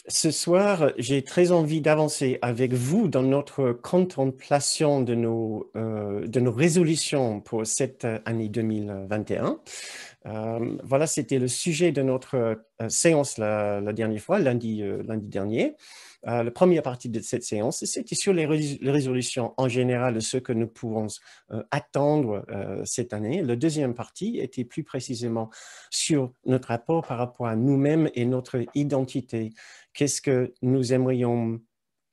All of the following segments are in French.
Ce soir, j'ai très envie d'avancer avec vous dans notre contemplation de nos résolutions pour cette année 2021. Voilà, c'était le sujet de notre séance la dernière fois, lundi dernier. La première partie de cette séance, c'était sur les résolutions en général, ce que nous pouvons attendre cette année. La deuxième partie était plus précisément sur notre rapport par rapport à nous-mêmes et notre identité. Qu'est-ce que nous aimerions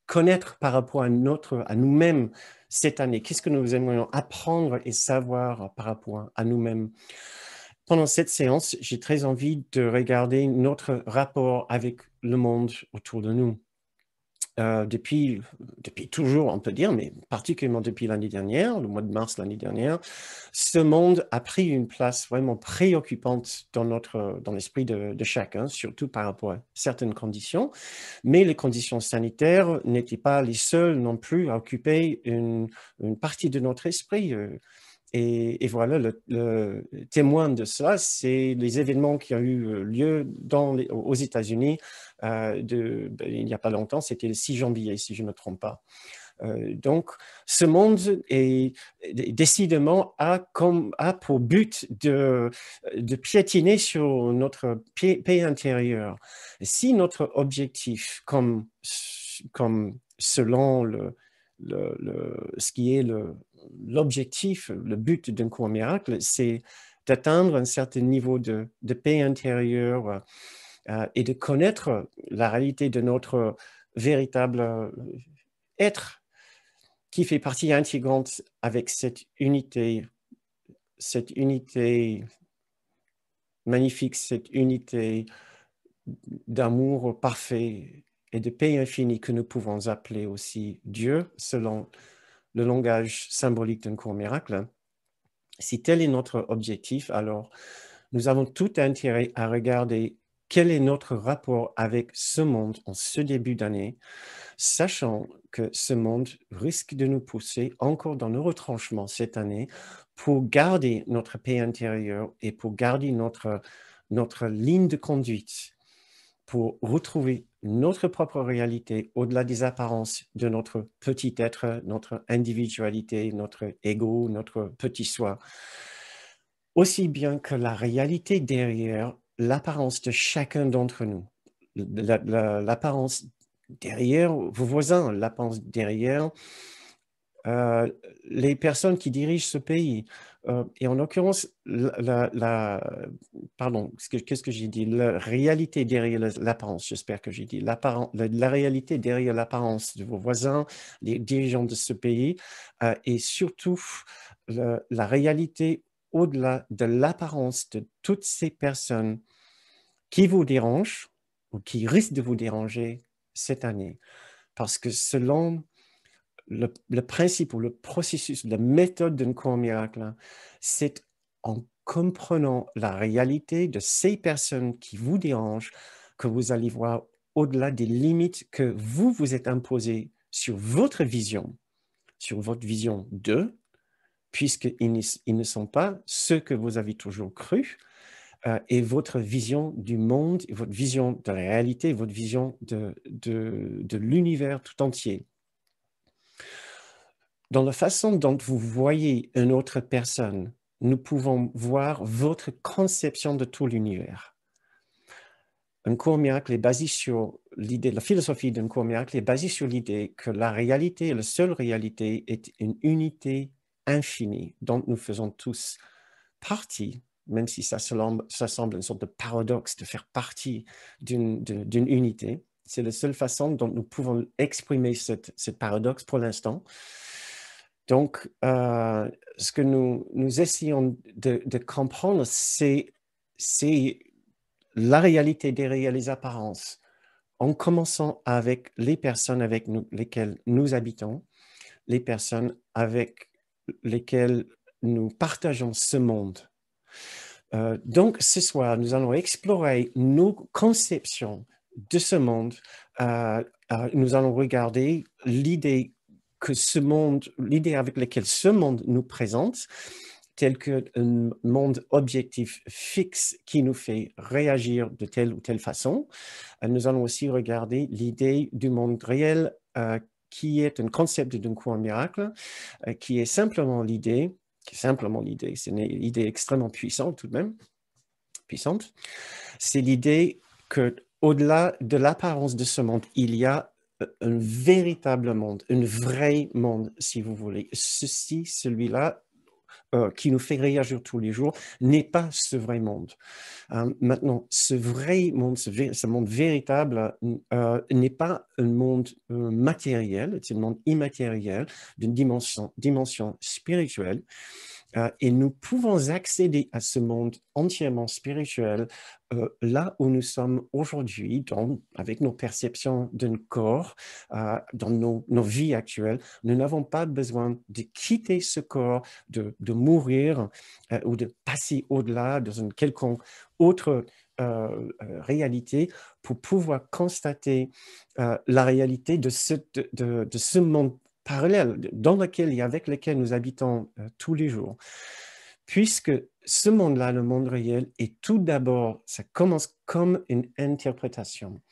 connaître par rapport à nous-mêmes cette année? Qu'est-ce que nous aimerions apprendre et savoir par rapport à nous-mêmes? Pendant cette séance, j'ai très envie de regarder notre rapport avec le monde autour de nous. Depuis toujours, on peut dire, mais particulièrement depuis l'année dernière, le mois de mars l'année dernière, ce monde a pris une place vraiment préoccupante dans l'esprit de chacun, surtout par rapport à certaines conditions. Mais les conditions sanitaires n'étaient pas les seules non plus à occuper une partie de notre esprit. Et voilà, le témoin de cela, c'est les événements qui ont eu lieu aux États-Unis il n'y a pas longtemps, c'était le 6 janvier, si je ne me trompe pas. Donc, ce monde décidément a pour but de piétiner sur notre paix intérieure. Si notre objectif, comme selon ce qui est l'objectif, le but d'un cours miracle, c'est d'atteindre un certain niveau de paix intérieure et de connaître la réalité de notre véritable être qui fait partie intégrante avec cette unité magnifique, cette unité d'amour parfait et de paix infinie que nous pouvons appeler aussi Dieu, selon le langage symbolique d'un cours miracle. Si tel est notre objectif, alors nous avons tout intérêt à regarder quel est notre rapport avec ce monde en ce début d'année, sachant que ce monde risque de nous pousser encore dans nos retranchements cette année pour garder notre paix intérieure et pour garder notre ligne de conduite, pour retrouver notre propre réalité au-delà des apparences de notre petit être, notre individualité, notre ego, notre petit soi, aussi bien que la réalité derrière l'apparence de chacun d'entre nous. L'apparence derrière vos voisins, l'apparence derrière euh, les personnes qui dirigent ce pays. Et en l'occurrence, pardon, qu'est-ce que j'ai dit? La réalité derrière l'apparence, j'espère que j'ai dit. La réalité derrière l'apparence de vos voisins, les dirigeants de ce pays, et surtout la réalité au-delà de l'apparence de toutes ces personnes qui vous dérangent ou qui risquent de vous déranger cette année. Parce que selon le principe ou le processus, la méthode d'un cours miracle, hein, c'est en comprenant la réalité de ces personnes qui vous dérangent que vous allez voir au-delà des limites que vous vous êtes imposées sur votre vision d'eux, puisqu'ils ne sont pas ceux que vous avez toujours cru, et votre vision du monde, votre vision de la réalité, votre vision de l'univers tout entier. Dans la façon dont vous voyez une autre personne, nous pouvons voir votre conception de tout l'univers. Un cours miracle est basé sur l'idée, la philosophie d'un cours miracle est basée sur l'idée que la réalité, la seule réalité, est une unité infinie dont nous faisons tous partie, même si ça semble une sorte de paradoxe de faire partie d'une unité. C'est la seule façon dont nous pouvons exprimer cette paradoxe pour l'instant. Donc, ce que nous essayons de comprendre, c'est la réalité derrière les apparences, en commençant avec les personnes avec lesquelles nous habitons, les personnes avec lesquelles nous partageons ce monde. Donc, ce soir, nous allons explorer nos conceptions de ce monde. Nous allons regarder l'idée avec laquelle ce monde nous présente, tel qu'un monde objectif fixe qui nous fait réagir de telle ou telle façon. Nous allons aussi regarder l'idée du monde réel qui est un concept d'un courant miracle, qui est simplement l'idée, c'est une idée extrêmement puissante tout de même, puissante, c'est l'idée que au-delà de l'apparence de ce monde, il y a un véritable monde, un vrai monde, si vous voulez. Celui-là, qui nous fait réagir tous les jours, n'est pas ce vrai monde. Maintenant, ce vrai monde, ce monde véritable, n'est pas un monde matériel, c'est un monde immatériel, d'une dimension spirituelle. Et nous pouvons accéder à ce monde entièrement spirituel là où nous sommes aujourd'hui, avec nos perceptions d'un corps, dans nos vies actuelles. Nous n'avons pas besoin de quitter ce corps, de mourir ou de passer au-delà dans une quelconque autre réalité pour pouvoir constater la réalité de ce monde parallèle avec lequel nous habitons tous les jours. Puisque ce monde-là, le monde réel, est tout d'abord, ça commence comme une interprétation.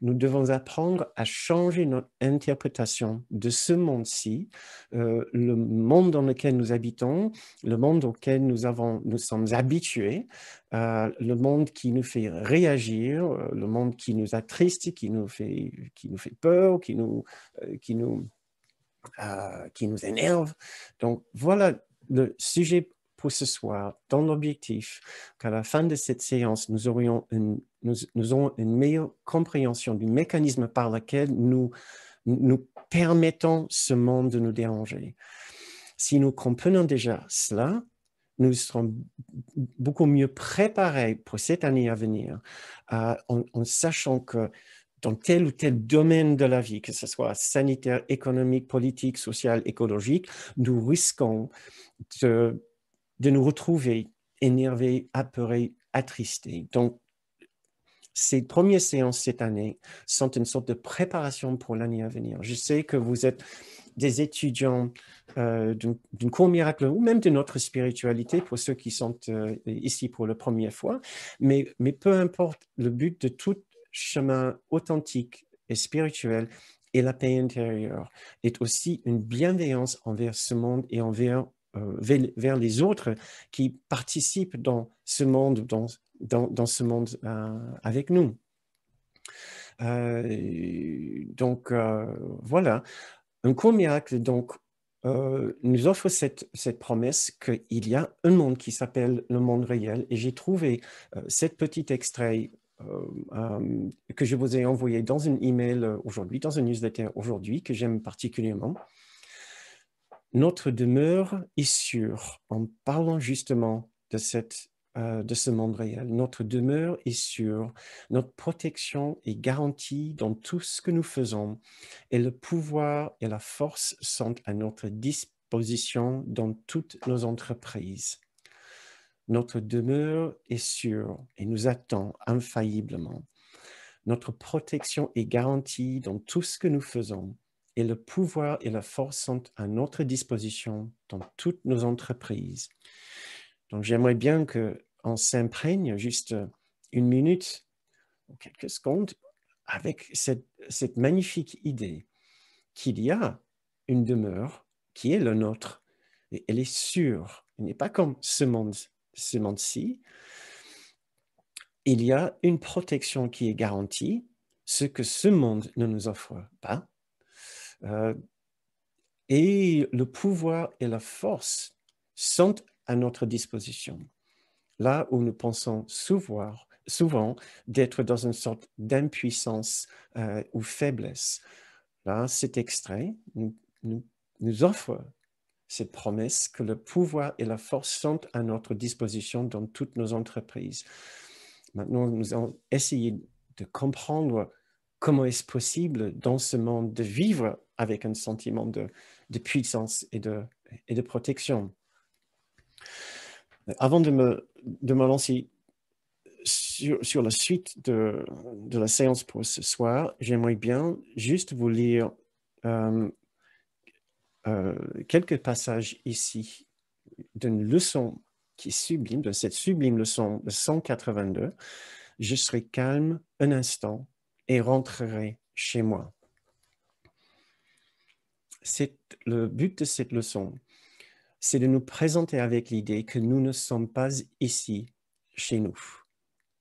Nous devons apprendre à changer notre interprétation de ce monde-ci, le monde dans lequel nous habitons, le monde auquel nous sommes habitués, le monde qui nous fait réagir, le monde qui nous attriste, qui nous fait peur, qui nous énerve. Donc, voilà le sujet pour ce soir, dans l'objectif qu'à la fin de cette séance, nous aurons une meilleure compréhension du mécanisme par lequel nous permettons ce monde de nous déranger. Si nous comprenons déjà cela, nous serons beaucoup mieux préparés pour cette année à venir, en sachant que dans tel ou tel domaine de la vie, que ce soit sanitaire, économique, politique, social, écologique, nous risquons de nous retrouver énervés, apeurés, attristés. Donc, ces premières séances cette année sont une sorte de préparation pour l'année à venir. Je sais que vous êtes des étudiants d'une cour miracle ou même de notre spiritualité pour ceux qui sont ici pour la première fois, mais peu importe, le but de tout chemin authentique et spirituel et la paix intérieure est aussi une bienveillance envers ce monde et vers les autres qui participent dans ce monde, dans ce monde avec nous. Donc, voilà. Un court miracle, donc, nous offre cette promesse qu'il y a un monde qui s'appelle le monde réel. Et j'ai trouvé cet petit extrait que je vous ai envoyé dans un email aujourd'hui, dans un newsletter aujourd'hui, que j'aime particulièrement. Notre demeure est sûre, en parlant justement de ce monde réel. Notre demeure est sûre, notre protection est garantie dans tout ce que nous faisons, et le pouvoir et la force sont à notre disposition dans toutes nos entreprises. Notre demeure est sûre et nous attend infailliblement. Notre protection est garantie dans tout ce que nous faisons, et le pouvoir et la force sont à notre disposition dans toutes nos entreprises. Donc, j'aimerais bien qu'on s'imprègne juste une minute ou quelques secondes avec cette magnifique idée qu'il y a une demeure qui est le nôtre, et elle est sûre. Elle n'est pas comme ce monde-ci. Il y a une protection qui est garantie, ce que ce monde ne nous offre pas. Et le pouvoir et la force sont à notre disposition. Là où nous pensons souvent d'être dans une sorte d'impuissance ou faiblesse. Là, cet extrait nous offre cette promesse que le pouvoir et la force sont à notre disposition dans toutes nos entreprises. Maintenant, nous allons essayer de comprendre comment est-ce possible dans ce monde de vivre avec un sentiment de puissance et de protection. Avant de me lancer sur la suite de la séance pour ce soir, j'aimerais bien juste vous lire quelques passages ici d'une leçon qui est sublime, de cette sublime leçon de 182, je serai calme un instant et rentrerai chez moi. Le but de cette leçon, c'est de nous présenter avec l'idée que nous ne sommes pas ici, chez nous.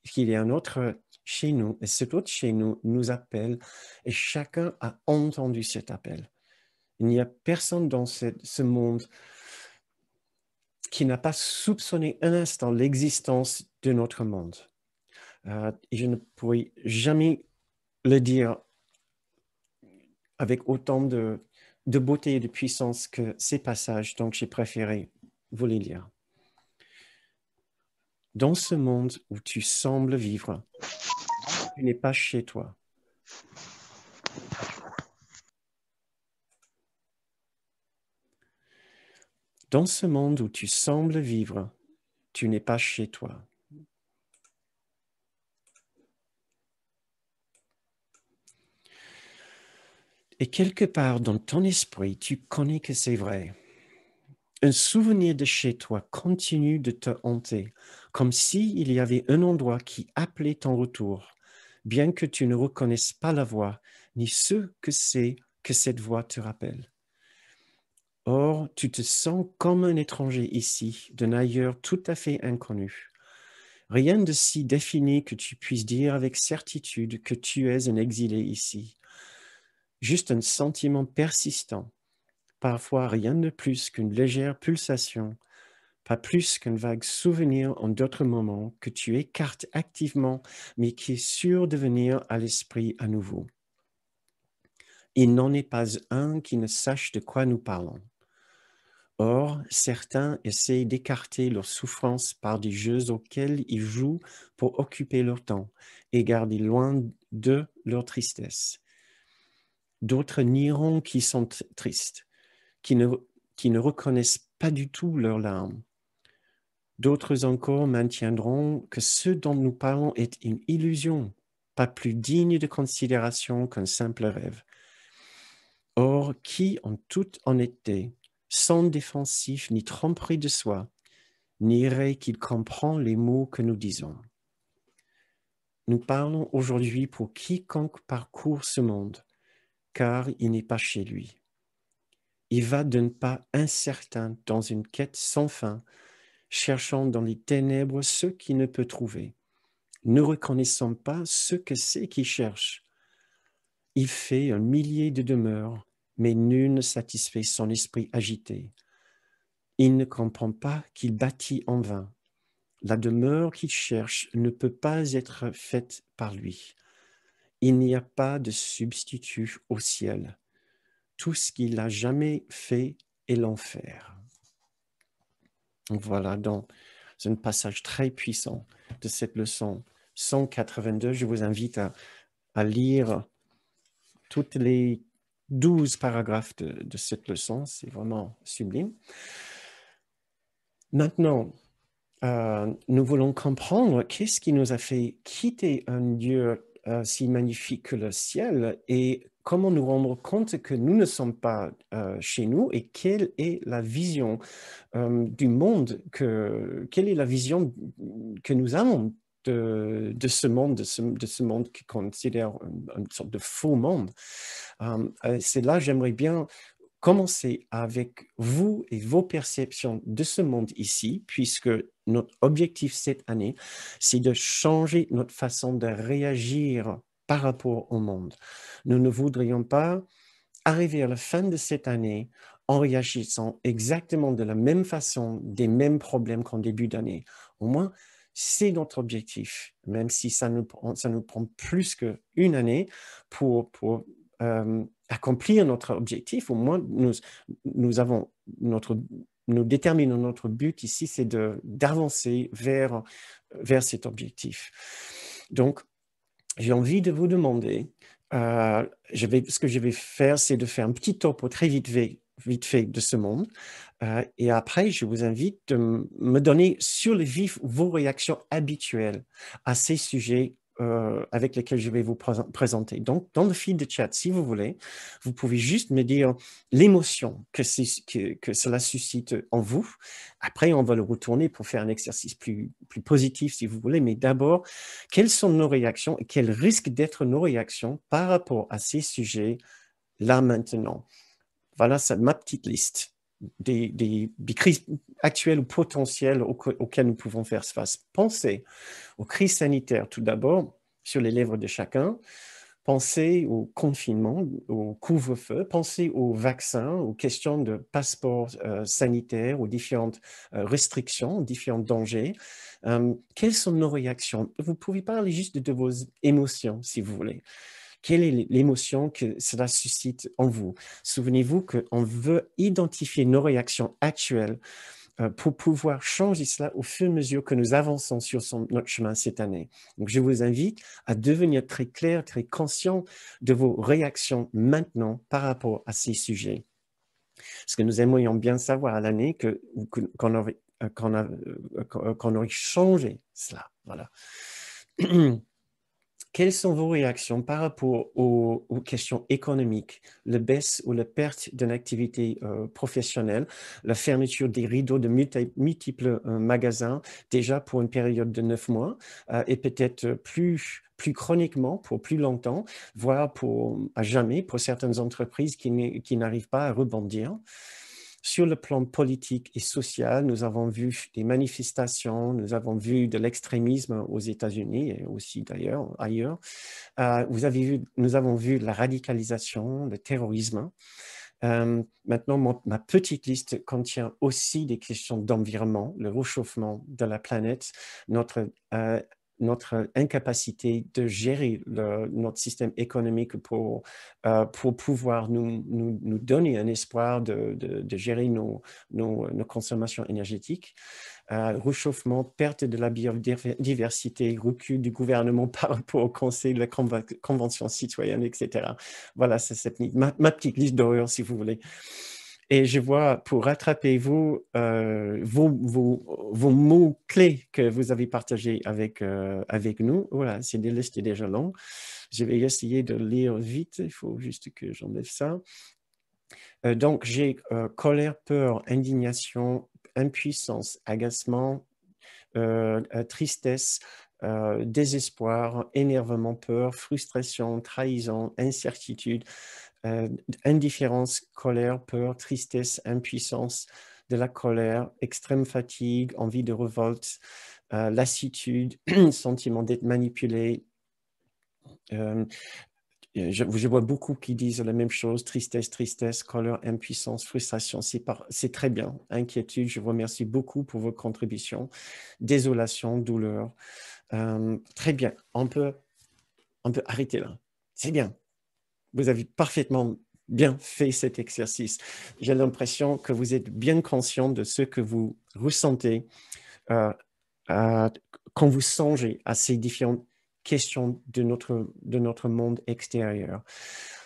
Qu'il y a un autre chez nous, et cet autre chez nous nous appelle, et chacun a entendu cet appel. Il n'y a personne dans ce monde qui n'a pas soupçonné un instant l'existence de notre monde. Et je ne pourrais jamais le dire avec autant de beauté et de puissance que ces passages, donc j'ai préféré vous les lire. Dans ce monde où tu sembles vivre, tu n'es pas chez toi. Dans ce monde où tu sembles vivre, tu n'es pas chez toi. Et quelque part dans ton esprit, tu connais que c'est vrai. Un souvenir de chez toi continue de te hanter, comme s'il y avait un endroit qui appelait ton retour, bien que tu ne reconnaisses pas la voix, ni ce que c'est que cette voix te rappelle. Or, tu te sens comme un étranger ici, d'un ailleurs tout à fait inconnu. Rien de si défini que tu puisses dire avec certitude que tu es un exilé ici. Juste un sentiment persistant, parfois rien de plus qu'une légère pulsation, pas plus qu'un vague souvenir en d'autres moments que tu écartes activement, mais qui est sûr de venir à l'esprit à nouveau. Il n'en est pas un qui ne sache de quoi nous parlons. Or, certains essaient d'écarter leur souffrance par des jeux auxquels ils jouent pour occuper leur temps et garder loin d'eux leur tristesse. D'autres nieront qu'ils sont tristes, qui ne reconnaissent pas du tout leurs larmes. D'autres encore maintiendront que ce dont nous parlons est une illusion, pas plus digne de considération qu'un simple rêve. Or, qui, en toute honnêteté, sans défensif ni tromperie de soi, nierait qu'il comprend les mots que nous disons. Nous parlons aujourd'hui pour quiconque parcourt ce monde, car il n'est pas chez lui. Il va d'un pas incertain dans une quête sans fin, cherchant dans les ténèbres ce qu'il ne peut trouver, ne reconnaissant pas ce que c'est qu'il cherche. Il fait un millier de demeures, mais nul ne satisfait son esprit agité. Il ne comprend pas qu'il bâtit en vain. La demeure qu'il cherche ne peut pas être faite par lui. Il n'y a pas de substitut au ciel. Tout ce qu'il a jamais fait est l'enfer. Voilà, donc c'est un passage très puissant de cette leçon 182. Je vous invite à lire toutes les 12 paragraphes de cette leçon. C'est vraiment sublime. Maintenant, nous voulons comprendre qu'est-ce qui nous a fait quitter un Dieu si magnifique que le ciel et comment nous rendre compte que nous ne sommes pas chez nous et quelle est la vision du monde, quelle est la vision que nous avons de ce monde, de ce monde qui considère une sorte de faux monde. C'est là, j'aimerais bien commencer avec vous et vos perceptions de ce monde ici, puisque notre objectif cette année, c'est de changer notre façon de réagir par rapport au monde. Nous ne voudrions pas arriver à la fin de cette année en réagissant exactement de la même façon, des mêmes problèmes qu'en début d'année. Au moins, c'est notre objectif, même si ça nous prend plus qu'une année pour accomplir notre objectif. Au moins, nous déterminons notre but ici, c'est d'avancer vers cet objectif. Donc, j'ai envie de vous demander, ce que je vais faire, c'est de faire un petit topo très vite fait de ce monde. Et après, je vous invite de me donner sur le vif vos réactions habituelles à ces sujets avec lesquels je vais vous présenter. Donc, dans le feed de chat, si vous voulez, vous pouvez juste me dire l'émotion que cela suscite en vous. Après, on va le retourner pour faire un exercice plus positif, si vous voulez. Mais d'abord, quelles sont nos réactions et quels risquent d'être nos réactions par rapport à ces sujets là maintenant? Voilà, c'est ma petite liste des crises actuelles ou potentielles auxquelles nous pouvons faire face. Pensez aux crises sanitaires tout d'abord, sur les lèvres de chacun. Pensez au confinement, au couvre-feu, pensez aux vaccins, aux questions de passeport sanitaire, aux différentes restrictions, aux différents dangers. Quelles sont nos réactions? Vous pouvez parler juste de vos émotions, si vous voulez. Quelle est l'émotion que cela suscite en vous? Souvenez-vous qu'on veut identifier nos réactions actuelles pour pouvoir changer cela au fur et à mesure que nous avançons sur notre chemin cette année. Donc, je vous invite à devenir très clair, très conscient de vos réactions maintenant par rapport à ces sujets. Parce que nous aimerions bien savoir à l'année qu'on aurait changé cela. Voilà. Quelles sont vos réactions par rapport aux questions économiques, la baisse ou la perte d'une activité professionnelle, la fermeture des rideaux de multiples magasins, déjà pour une période de 9 mois, et peut-être plus chroniquement, pour plus longtemps, voire à jamais pour certaines entreprises qui n'arrivent pas à rebondir? Sur le plan politique et social, nous avons vu des manifestations, nous avons vu de l'extrémisme aux États-Unis et aussi d'ailleurs ailleurs. Nous avons vu la radicalisation, le terrorisme. Maintenant, ma petite liste contient aussi des questions d'environnement, le réchauffement de la planète, notre incapacité de gérer notre système économique pour pouvoir nous donner un espoir de gérer nos consommations énergétiques. Réchauffement, perte de la biodiversité, recul du gouvernement par rapport au Conseil de la Convention citoyenne, etc. Voilà, c'est ma petite liste d'horreurs, si vous voulez. Et je vois, pour rattraper vos mots-clés que vous avez partagés avec nous, voilà, c'est des listes déjà longues. Je vais essayer de lire vite, il faut juste que j'enlève ça. Donc, j'ai colère, peur, indignation, impuissance, agacement, tristesse, désespoir, énervement, peur, frustration, trahison, incertitude, indifférence, colère, peur, tristesse, impuissance, de la colère, extrême fatigue, envie de révolte, lassitude, sentiment d'être manipulé. Je vois beaucoup qui disent la même chose, tristesse, colère, impuissance, frustration, c'est très bien. Inquiétude, je vous remercie beaucoup pour vos contributions. Désolation, douleur. Très bien, on peut arrêter là. C'est bien. Vous avez parfaitement bien fait cet exercice. J'ai l'impression que vous êtes bien conscient de ce que vous ressentez quand vous songez à ces différentes questions de notre monde extérieur.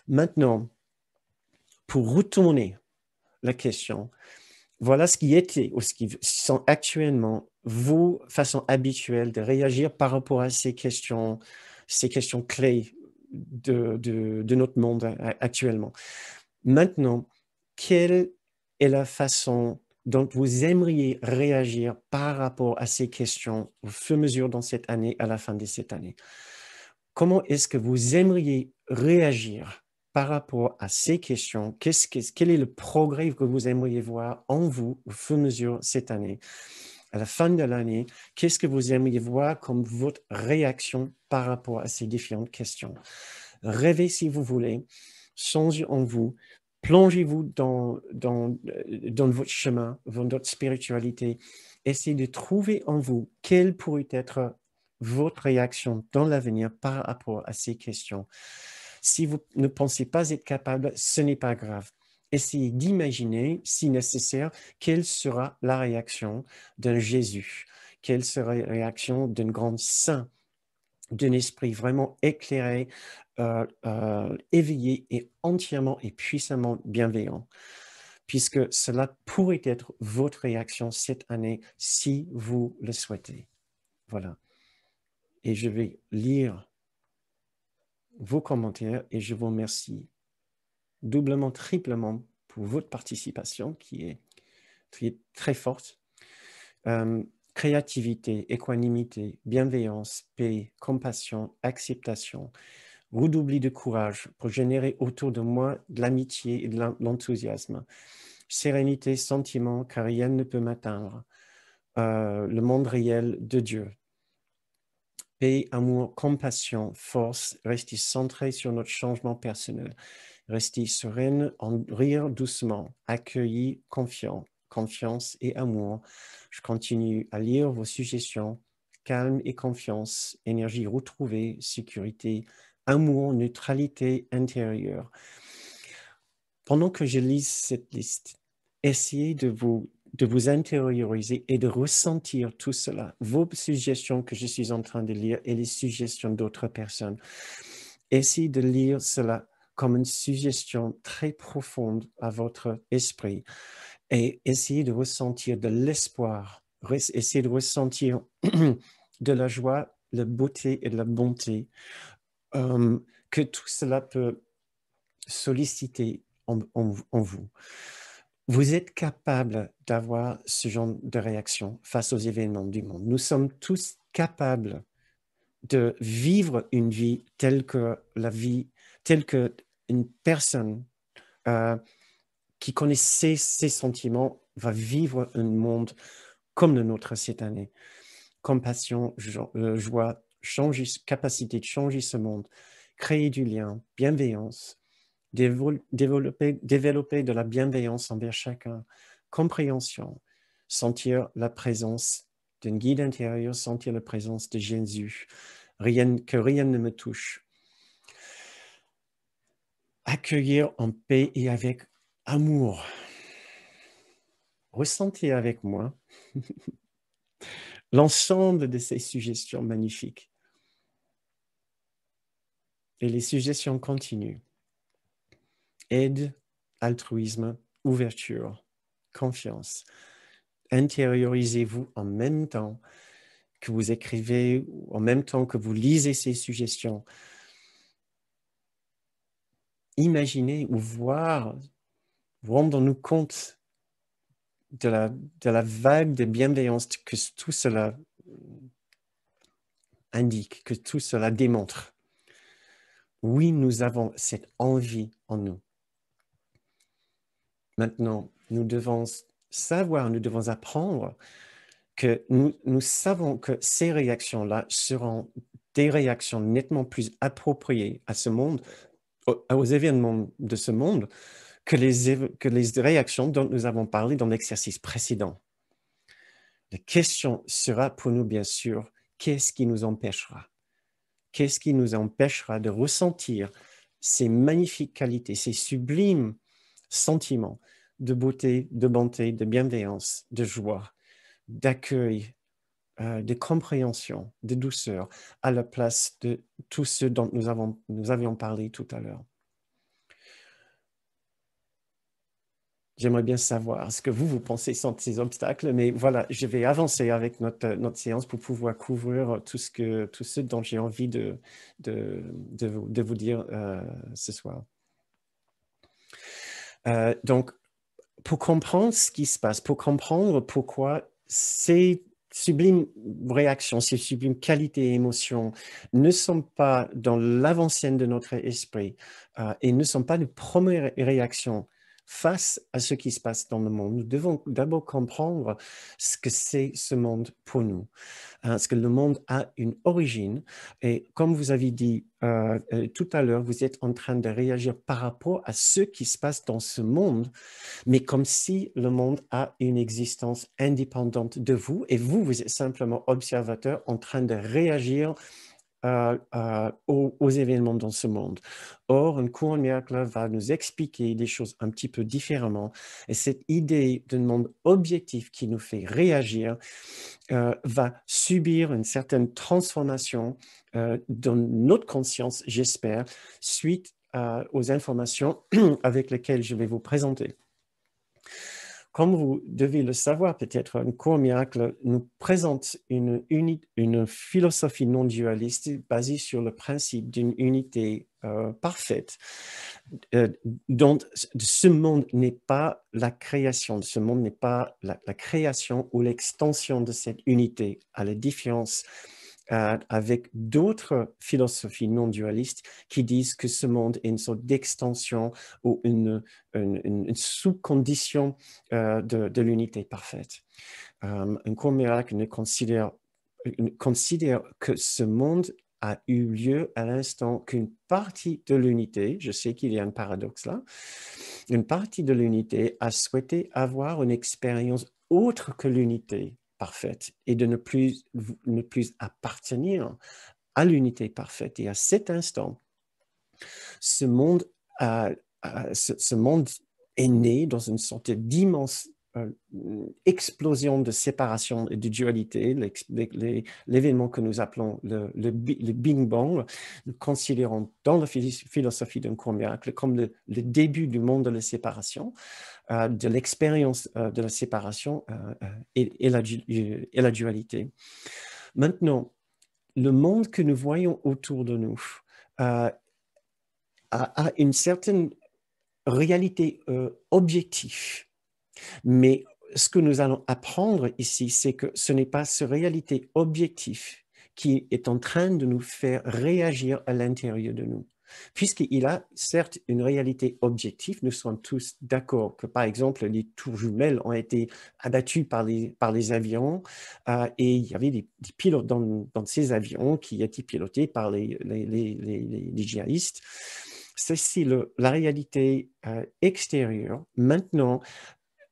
Maintenant, pour retourner la question, voilà ce qui était ou ce qui sont actuellement vos façons habituelles de réagir par rapport à ces questions clés de notre monde actuellement. Maintenant, quelle est la façon dont vous aimeriez réagir par rapport à ces questions au fur et à mesure dans cette année, à la fin de cette année? Comment est-ce que vous aimeriez réagir par rapport à ces questions? Quel est le progrès que vous aimeriez voir en vous au fur et à mesure cette année? À la fin de l'année, qu'est-ce que vous aimeriez voir comme votre réaction par rapport à ces différentes questions? Rêvez si vous voulez, songez en vous, plongez-vous dans votre chemin, dans votre spiritualité. Essayez de trouver en vous quelle pourrait être votre réaction dans l'avenir par rapport à ces questions. Si vous ne pensez pas être capable, ce n'est pas grave. Essayez d'imaginer, si nécessaire, quelle sera la réaction d'un Jésus, quelle sera la réaction d'un grand saint, d'un esprit vraiment éclairé, éveillé et entièrement et puissamment bienveillant, puisque cela pourrait être votre réaction cette année si vous le souhaitez. Voilà. Et je vais lire vos commentaires et je vous remercie doublement, triplement pour votre participation qui est très forte. Créativité, équanimité, bienveillance, paix, compassion, acceptation, redoubler de courage pour générer autour de moi de l'amitié et de l'enthousiasme. Sérénité, sentiment, car rien ne peut m'atteindre. Le monde réel de Dieu. Paix, amour, compassion, force, rester centré sur notre changement personnel. Rester sereine, en rire doucement, accueillir, confiance et amour. Je continue à lire vos suggestions. Calme et confiance, énergie retrouvée, sécurité, amour, neutralité intérieure. Pendant que je lis cette liste, essayez de vous intérioriser et de ressentir tout cela, vos suggestions que je suis en train de lire et les suggestions d'autres personnes. Essayez de lire cela comme une suggestion très profonde à votre esprit et essayez de ressentir de l'espoir, essayez de ressentir de la joie, la beauté et de la bonté, que tout cela peut solliciter en vous. Vous êtes capable d'avoir ce genre de réaction face aux événements du monde. Nous sommes tous capables de vivre une vie telle que une personne qui connaît ses sentiments va vivre un monde comme le nôtre cette année. Compassion, joie, capacité de changer ce monde, créer du lien, bienveillance, développer de la bienveillance envers chacun, compréhension, sentir la présence d'un guide intérieur, sentir la présence de Jésus, que rien ne me touche. Accueillir en paix et avec amour. Ressentez avec moi l'ensemble de ces suggestions magnifiques. Et les suggestions continuent. Aide, altruisme, ouverture, confiance. Intériorisez-vous en même temps que vous écrivez, en même temps que vous lisez ces suggestions. Imaginez ou rendons-nous compte de la vague de bienveillance que tout cela indique, que tout cela démontre. Oui, nous avons cette envie en nous. Maintenant, nous devons savoir, nous devons apprendre que nous savons que ces réactions-là seront des réactions nettement plus appropriées à ce monde, aux événements de ce monde, que les réactions dont nous avons parlé dans l'exercice précédent. La question sera pour nous, bien sûr, qu'est-ce qui nous empêchera? Qu'est-ce qui nous empêchera de ressentir ces magnifiques qualités, ces sublimes sentiments de beauté, de bonté, de bienveillance, de joie, d'accueil, de compréhension, de douceur, à la place de tout ce dont nous avions parlé tout à l'heure. J'aimerais bien savoir ce que vous pensez sont ces obstacles, mais voilà, je vais avancer avec notre séance pour pouvoir couvrir tout ce dont j'ai envie de vous dire ce soir. Donc, pour comprendre ce qui se passe, pour comprendre pourquoi ces sublimes réactions, ces sublimes qualités et émotions ne sont pas dans l'avant-scène de notre esprit et ne sont pas de première réaction face à ce qui se passe dans le monde, nous devons d'abord comprendre ce que c'est ce monde pour nous. Parce que le monde a une origine et comme vous avez dit tout à l'heure, vous êtes en train de réagir par rapport à ce qui se passe dans ce monde, mais comme si le monde a une existence indépendante de vous et vous êtes simplement observateur en train de réagir aux événements dans ce monde. Or, une couronne miracle va nous expliquer des choses un petit peu différemment. Et cette idée d'un monde objectif qui nous fait réagir va subir une certaine transformation dans notre conscience, j'espère, suite aux informations avec lesquelles je vais vous présenter. Comme vous devez le savoir, peut-être, un cours miracle nous présente une philosophie non dualiste basée sur le principe d'une unité parfaite, dont ce monde n'est pas la création, ce monde n'est pas la création ou l'extension de cette unité, à la différence avec d'autres philosophies non dualistes qui disent que ce monde est une sorte d'extension ou une sous-condition de l'unité parfaite. Un cours miracle considère que ce monde a eu lieu à l'instant qu'une partie de l'unité, je sais qu'il y a un paradoxe là, une partie de l'unité a souhaité avoir une expérience autre que l'unité parfaite et de ne plus appartenir à l'unité parfaite. Et à cet instant, ce monde est né dans une sorte d'immense explosion de séparation et de dualité, l'événement que nous appelons le Big Bang, nous considérons dans la philosophie d'un cours miracle comme le début du monde de la séparation, de l'expérience de la séparation et la dualité. Maintenant, le monde que nous voyons autour de nous a une certaine réalité objective. Mais ce que nous allons apprendre ici, c'est que ce n'est pas cette réalité objective qui est en train de nous faire réagir à l'intérieur de nous. Puisqu'il a certes une réalité objective, nous sommes tous d'accord que, par exemple, les tours jumelles ont été abattues par les avions et il y avait des pilotes dans ces avions qui étaient pilotés par les djihadistes. C'est la réalité extérieure. Maintenant,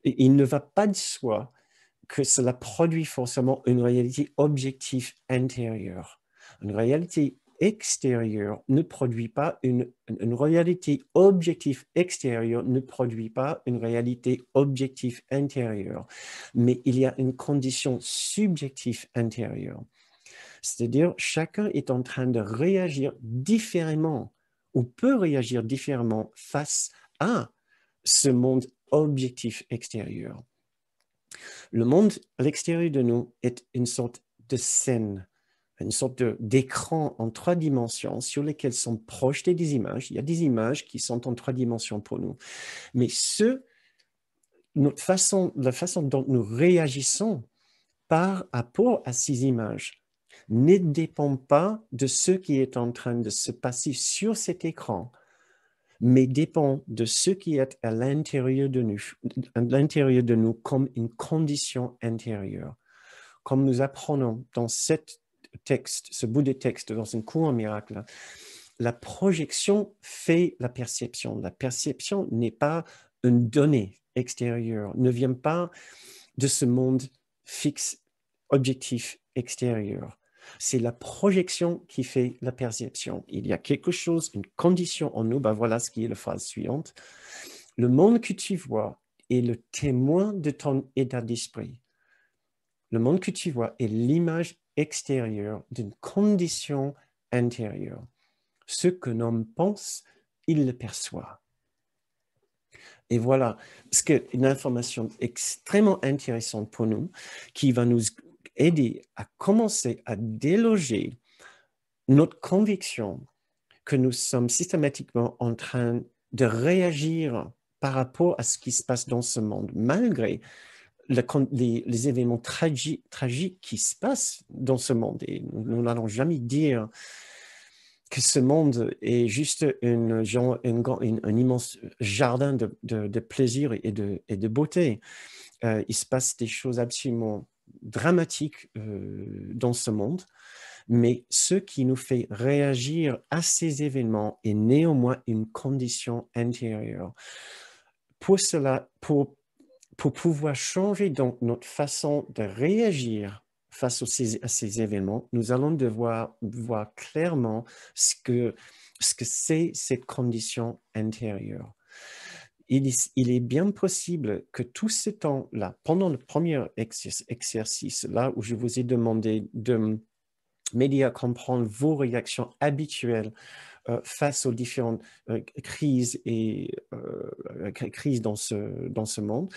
il ne va pas de soi que cela produit forcément une réalité objective intérieure. Une réalité extérieure ne produit pas une réalité objective extérieure ne produit pas une réalité objective intérieure. Mais il y a une condition subjective intérieure. C'est-à-dire, chacun est en train de réagir différemment ou peut réagir différemment face à ce monde objectif extérieur. Le monde à l'extérieur de nous est une sorte de scène, une sorte d'écran en 3 dimensions sur lesquelles sont projetées des images. Il y a des images qui sont en 3 dimensions pour nous. Mais la façon dont nous réagissons par rapport à ces images ne dépend pas de ce qui est en train de se passer sur cet écran, mais dépend de ce qui est à l'intérieur de nous comme une condition intérieure. Comme nous apprenons dans ce bout de texte, dans un cours en miracle, la projection fait la perception. La perception n'est pas une donnée extérieure, ne vient pas de ce monde fixe, objectif extérieur. C'est la projection qui fait la perception. Il y a quelque chose, une condition en nous, voilà ce qui est la phrase suivante. Le monde que tu vois est le témoin de ton état d'esprit. Le monde que tu vois est l'image extérieure d'une condition intérieure. Ce que l'homme pense, il le perçoit. Et voilà, une information extrêmement intéressante pour nous qui va nous aider à commencer à déloger notre conviction que nous sommes systématiquement en train de réagir par rapport à ce qui se passe dans ce monde, malgré les événements tragiques qui se passent dans ce monde. Et nous n'allons jamais dire que ce monde est juste un immense jardin de plaisir et de beauté. Il se passe des choses absolument dramatiques dans ce monde, mais ce qui nous fait réagir à ces événements est néanmoins une condition intérieure. Pour cela, pour pouvoir changer donc notre façon de réagir face à ces événements, nous allons devoir voir clairement ce que c'est cette condition intérieure. Il est bien possible que tout ce temps-là, pendant le premier exercice, là où je vous ai demandé de m'aider à comprendre vos réactions habituelles face aux différentes crises et crises dans ce monde.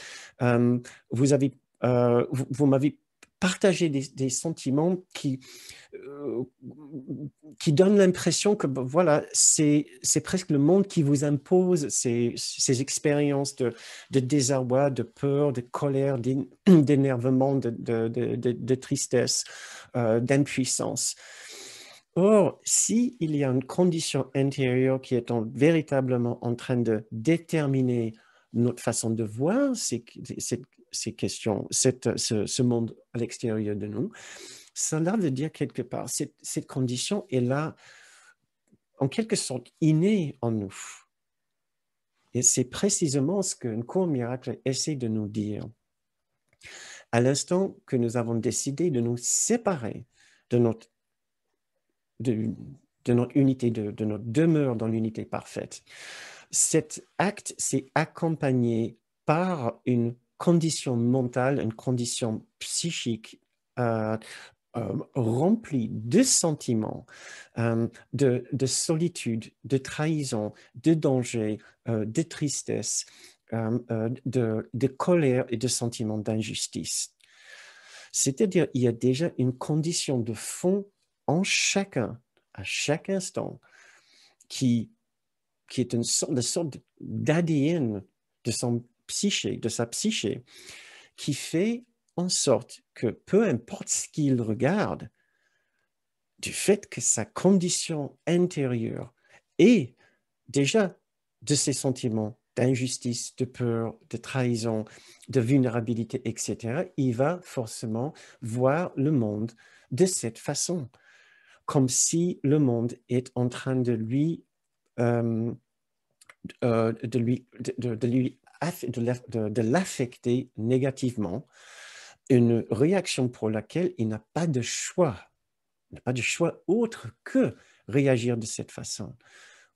Vous m'avez partagé des sentiments qui donnent l'impression que voilà, c'est presque le monde qui vous impose ces expériences de désarroi, de peur, de colère, d'énervement, de tristesse, d'impuissance. Or, s'il y a une condition intérieure qui est véritablement en train de déterminer notre façon de voir ces questions, ce monde à l'extérieur de nous, cela veut dire quelque part, cette condition est là, en quelque sorte, innée en nous. Et c'est précisément ce qu'un cours miracle essaie de nous dire. À l'instant que nous avons décidé de nous séparer de notre unité, de notre demeure dans l'unité parfaite, cet acte s'est accompagné par une condition mentale, une condition psychique remplie de sentiments, de solitude, de trahison, de danger, de tristesse, de colère et de sentiments d'injustice. C'est-à-dire, il y a déjà une condition de fond en chacun, à chaque instant, qui est une sorte d'ADN de sa psyché, qui fait en sorte que peu importe ce qu'il regarde, du fait que sa condition intérieure est déjà de ses sentiments d'injustice, de peur, de trahison, de vulnérabilité, etc., il va forcément voir le monde de cette façon, comme si le monde est en train de l'affecter négativement, une réaction pour laquelle il n'a pas de choix. Il n'a pas de choix autre que réagir de cette façon.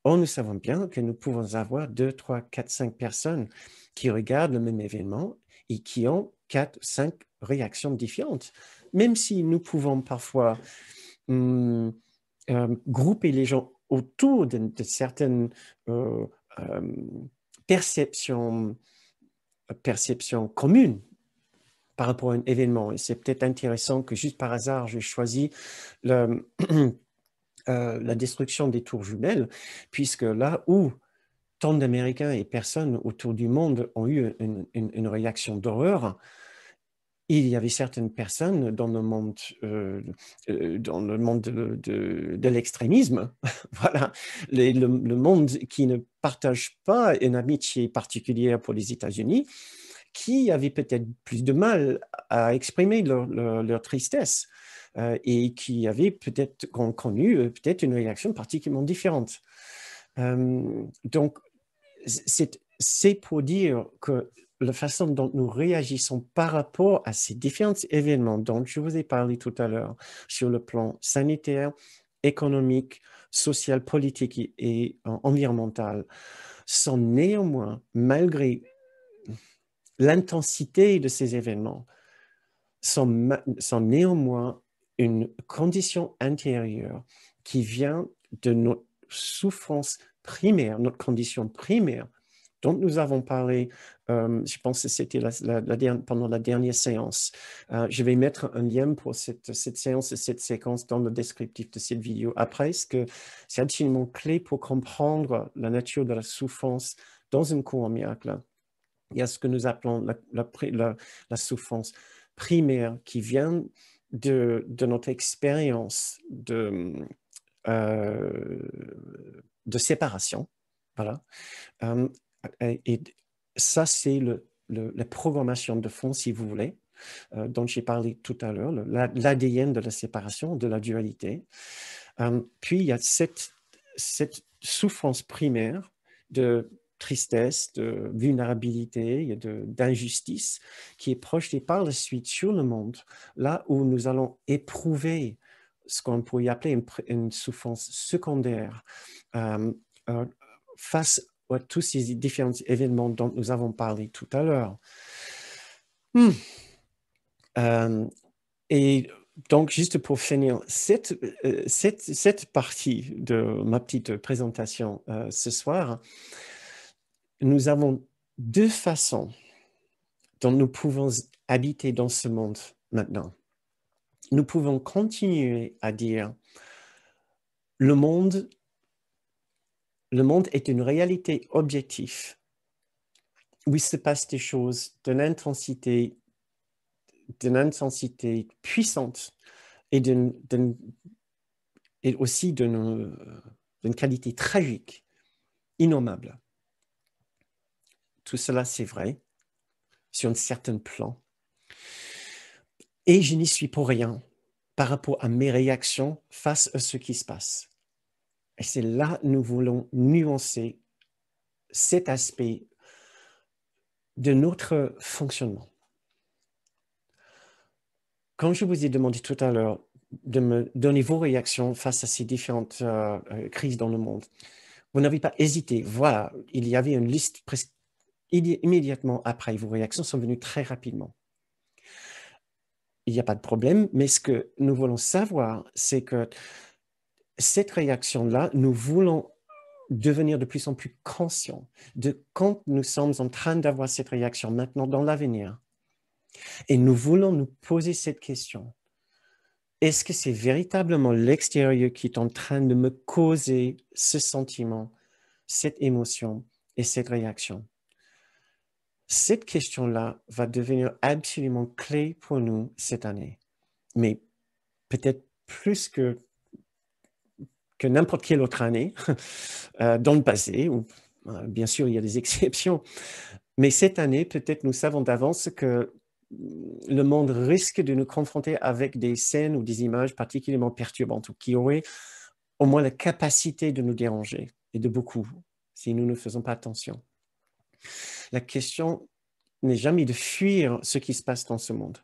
Or, nous savons bien que nous pouvons avoir 2, 3, 4, 5 personnes qui regardent le même événement et qui ont 4, 5 réactions différentes. Même si nous pouvons parfois grouper les gens autour de certaines perceptions communes par rapport à un événement. Et c'est peut-être intéressant que juste par hasard, j'ai choisi la destruction des tours jumelles, puisque là où tant d'Américains et personnes autour du monde ont eu une réaction d'horreur, il y avait certaines personnes dans le monde de l'extrémisme, voilà, le monde qui ne partage pas une amitié particulière pour les États-Unis, qui avaient peut-être plus de mal à exprimer leur tristesse et qui avaient peut-être connu peut-être une réaction particulièrement différente. Donc, c'est pour dire que la façon dont nous réagissons par rapport à ces différents événements dont je vous ai parlé tout à l'heure, sur le plan sanitaire, économique, social, politique et environnemental, sont néanmoins, malgré l'intensité de ces événements, sont néanmoins une condition intérieure qui vient de notre souffrance primaire, notre condition primaire, dont nous avons parlé, je pense que c'était pendant la dernière séance. Je vais mettre un lien pour cette séance et cette séquence dans le descriptif de cette vidéo après, parce que c'est absolument clé pour comprendre la nature de la souffrance dans un cours en miracle. Il y a ce que nous appelons la souffrance primaire qui vient de notre expérience de séparation. Voilà. Et ça, c'est la programmation de fond, si vous voulez, dont j'ai parlé tout à l'heure, l'ADN de la séparation, de la dualité. Puis, il y a cette souffrance primaire de tristesse, de vulnérabilité et d'injustice qui est projetée par la suite sur le monde, là où nous allons éprouver ce qu'on pourrait appeler une souffrance secondaire face à tous ces différents événements dont nous avons parlé tout à l'heure. Et Donc, juste pour finir, cette partie de ma petite présentation ce soir, nous avons deux façons dont nous pouvons habiter dans ce monde maintenant. Nous pouvons continuer à dire le monde est une réalité objective où il se passe des choses d'une intensité puissante et aussi d'une qualité tragique, innommable. Tout cela, c'est vrai, sur un certain plan. Et je n'y suis pour rien par rapport à mes réactions face à ce qui se passe. Et c'est là que nous voulons nuancer cet aspect de notre fonctionnement. Quand je vous ai demandé tout à l'heure de me donner vos réactions face à ces différentes crises dans le monde, vous n'avez pas hésité. Voilà, il y avait une liste presque immédiatement après. Vos réactions sont venues très rapidement. Il n'y a pas de problème, mais ce que nous voulons savoir, c'est que cette réaction-là, nous voulons devenir de plus en plus conscients de quand nous sommes en train d'avoir cette réaction maintenant dans l'avenir. Et nous voulons nous poser cette question. Est-ce que c'est véritablement l'extérieur qui est en train de me causer ce sentiment, cette émotion et cette réaction? Cette question-là va devenir absolument clé pour nous cette année, mais peut-être plus que n'importe quelle autre année dans le passé, où bien sûr il y a des exceptions, mais cette année, peut-être nous savons d'avance que le monde risque de nous confronter avec des scènes ou des images particulièrement perturbantes ou qui auraient au moins la capacité de nous déranger, et de beaucoup, si nous ne faisons pas attention. La question n'est jamais de fuir ce qui se passe dans ce monde,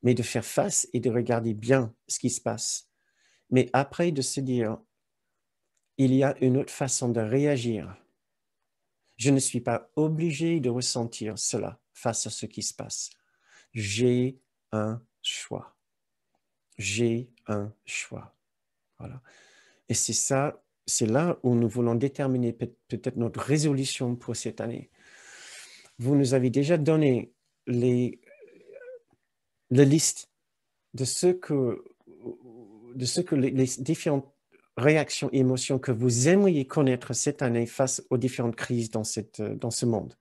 mais de faire face et de regarder bien ce qui se passe. Mais après, de se dire, il y a une autre façon de réagir. Je ne suis pas obligé de ressentir cela face à ce qui se passe. J'ai un choix. J'ai un choix. Voilà. Et c'est ça, c'est là où nous voulons déterminer peut-être notre résolution pour cette année. Vous nous avez déjà donné la liste de ce que les différentes réactions et émotions que vous aimeriez connaître cette année face aux différentes crises dans ce monde.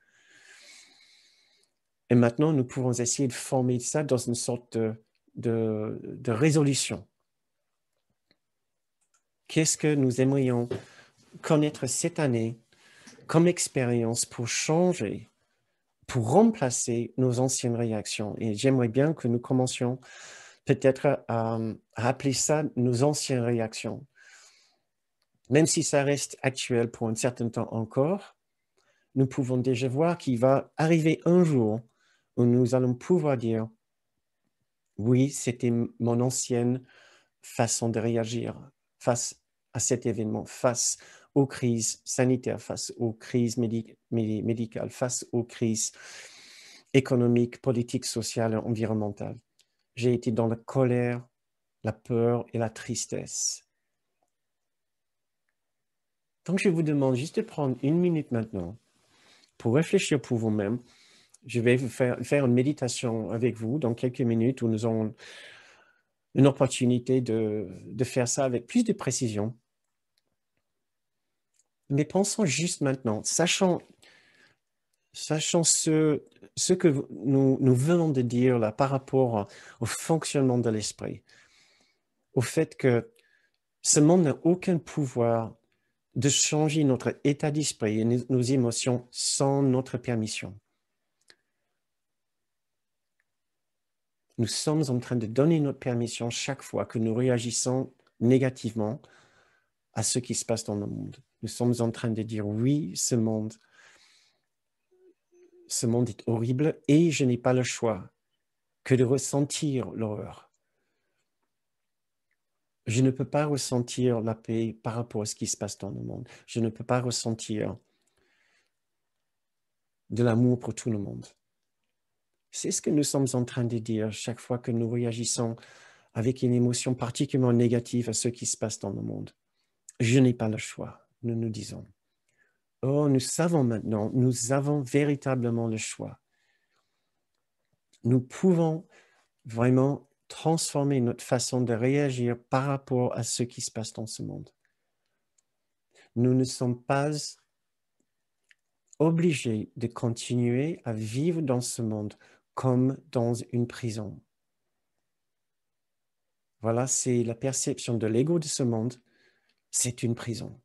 Et maintenant, nous pouvons essayer de former ça dans une sorte de résolution. Qu'est-ce que nous aimerions connaître cette année comme expérience pour changer, pour remplacer nos anciennes réactions? Et j'aimerais bien que nous commencions peut-être à appeler ça nos anciennes réactions. Même si ça reste actuel pour un certain temps encore, nous pouvons déjà voir qu'il va arriver un jour où nous allons pouvoir dire « Oui, c'était mon ancienne façon de réagir face à cet événement, face aux crises sanitaires, face aux crises médicales, face aux crises économiques, politiques, sociales et environnementales. J'ai été dans la colère, la peur et la tristesse. » Donc, je vous demande juste de prendre une minute maintenant pour réfléchir pour vous-même. Je vais vous faire une méditation avec vous dans quelques minutes où nous aurons une opportunité de faire ça avec plus de précision. Mais pensons juste maintenant, sachant ce que nous venons de dire là par rapport au fonctionnement de l'esprit, au fait que ce monde n'a aucun pouvoir de changer notre état d'esprit et nos émotions sans notre permission. Nous sommes en train de donner notre permission chaque fois que nous réagissons négativement à ce qui se passe dans le monde. Nous sommes en train de dire oui, ce monde est horrible et je n'ai pas le choix que de ressentir l'horreur. Je ne peux pas ressentir la paix par rapport à ce qui se passe dans le monde. Je ne peux pas ressentir de l'amour pour tout le monde. C'est ce que nous sommes en train de dire chaque fois que nous réagissons avec une émotion particulièrement négative à ce qui se passe dans le monde. Je n'ai pas le choix, nous nous disons. Oh, nous savons maintenant, nous avons véritablement le choix. Nous pouvons vraiment transformer notre façon de réagir par rapport à ce qui se passe dans ce monde. Nous ne sommes pas obligés de continuer à vivre dans ce monde comme dans une prison. Voilà, c'est la perception de l'ego de ce monde. C'est une prison.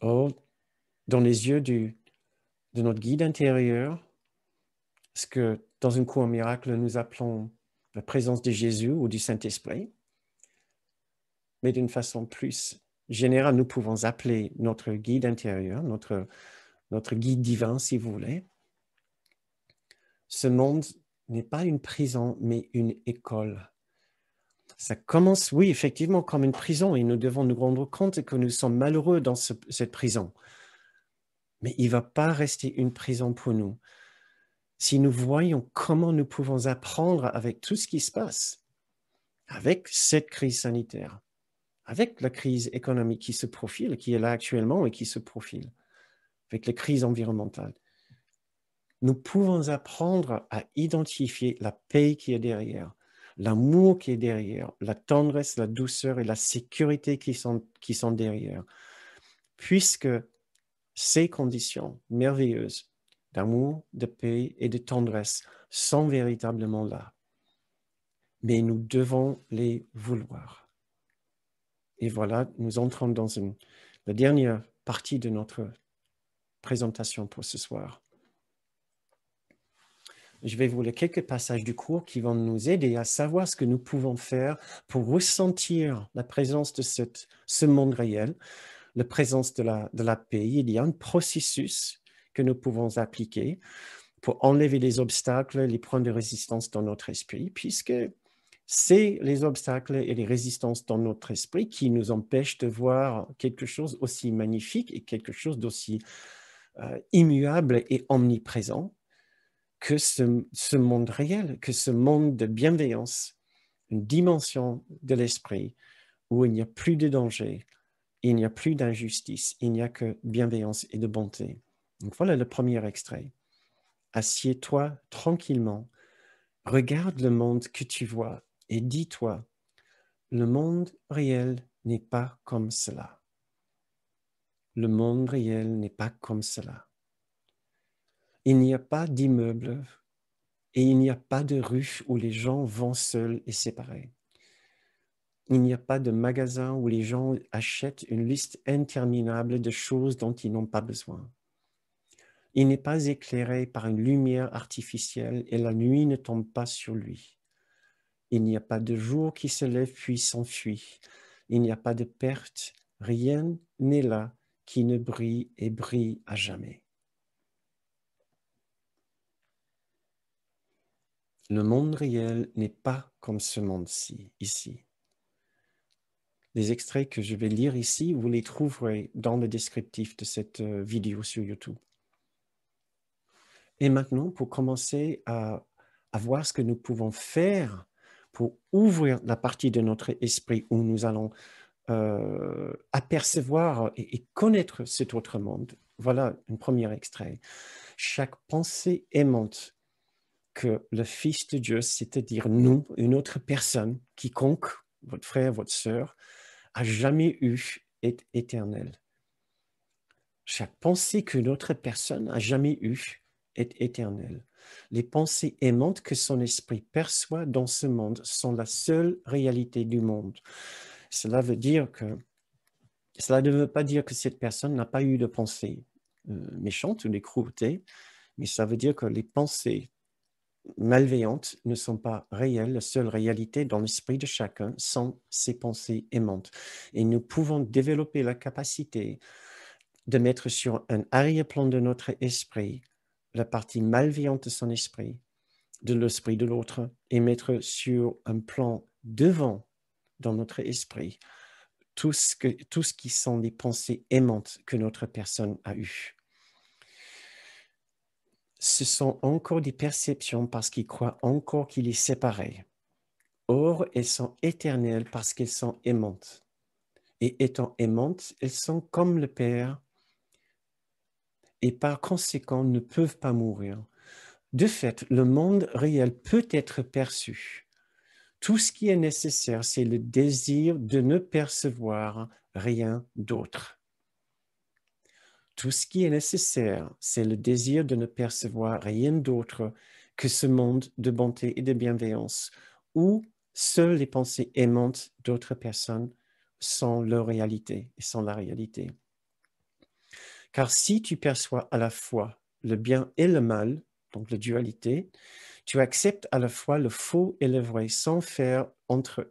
Oh, dans les yeux de notre guide intérieur, ce que dans un cours miracle, nous appelons la présence de Jésus ou du Saint-Esprit, mais d'une façon plus générale, nous pouvons appeler notre guide intérieur, notre guide divin, si vous voulez. Ce monde n'est pas une prison, mais une école. Ça commence, oui, effectivement, comme une prison, et nous devons nous rendre compte que nous sommes malheureux dans cette prison. Mais il ne va pas rester une prison pour nous. Si nous voyons comment nous pouvons apprendre avec tout ce qui se passe, avec cette crise sanitaire, avec la crise économique qui se profile, qui est là actuellement et qui se profile, avec la crise environnementale, nous pouvons apprendre à identifier la paix qui est derrière, l'amour qui est derrière, la tendresse, la douceur et la sécurité qui sont derrière, puisque ces conditions merveilleuses d'amour, de paix et de tendresse sont véritablement là. Mais nous devons les vouloir. Et voilà, nous entrons dans la dernière partie de notre présentation pour ce soir. Je vais vous lire quelques passages du cours qui vont nous aider à savoir ce que nous pouvons faire pour ressentir la présence de ce monde réel, la présence de la paix. Il y a un processus que nous pouvons appliquer pour enlever les obstacles, les points de résistance dans notre esprit, puisque c'est les obstacles et les résistances dans notre esprit qui nous empêchent de voir quelque chose aussi magnifique et quelque chose d'aussi immuable et omniprésent que ce monde réel, que ce monde de bienveillance, une dimension de l'esprit où il n'y a plus de danger, il n'y a plus d'injustice, il n'y a que bienveillance et de bonté. Donc voilà le premier extrait. Assieds-toi tranquillement, regarde le monde que tu vois et dis-toi, le monde réel n'est pas comme cela. Le monde réel n'est pas comme cela. Il n'y a pas d'immeuble et il n'y a pas de rue où les gens vont seuls et séparés. Il n'y a pas de magasin où les gens achètent une liste interminable de choses dont ils n'ont pas besoin. Il n'est pas éclairé par une lumière artificielle et la nuit ne tombe pas sur lui. Il n'y a pas de jour qui se lève puis s'enfuit. Il n'y a pas de perte. Rien n'est là qui ne brille et brille à jamais. Le monde réel n'est pas comme ce monde-ci, ici. Les extraits que je vais lire ici, vous les trouverez dans le descriptif de cette vidéo sur YouTube. Et maintenant, pour commencer à voir ce que nous pouvons faire pour ouvrir la partie de notre esprit où nous allons apercevoir et connaître cet autre monde. Voilà un premier extrait. Chaque pensée aimante que le Fils de Dieu, c'est-à-dire nous, une autre personne, quiconque, votre frère, votre sœur, a jamais eu est éternelle. Chaque pensée qu'une autre personne a jamais eue est éternelle. Les pensées aimantes que son esprit perçoit dans ce monde sont la seule réalité du monde. Cela ne veut pas dire que cette personne n'a pas eu de pensées méchantes ou des cruautés, mais ça veut dire que les pensées malveillantes ne sont pas réelles. La seule réalité dans l'esprit de chacun sont ces pensées aimantes. Et nous pouvons développer la capacité de mettre sur un arrière-plan de notre esprit la partie malveillante de son esprit, de l'esprit de l'autre, et mettre sur un plan devant dans notre esprit tout ce qui sont les pensées aimantes que notre personne a eues. Ce sont encore des perceptions parce qu'il croit encore qu'il est séparé. Or, elles sont éternelles parce qu'elles sont aimantes. Et étant aimantes, elles sont comme le Père et par conséquent ne peuvent pas mourir. De fait, le monde réel peut être perçu. Tout ce qui est nécessaire, c'est le désir de ne percevoir rien d'autre. Tout ce qui est nécessaire, c'est le désir de ne percevoir rien d'autre que ce monde de bonté et de bienveillance où seules les pensées aimantes d'autres personnes sont leur réalité et sont la réalité. Car si tu perçois à la fois le bien et le mal, donc la dualité, tu acceptes à la fois le faux et le vrai sans faire entre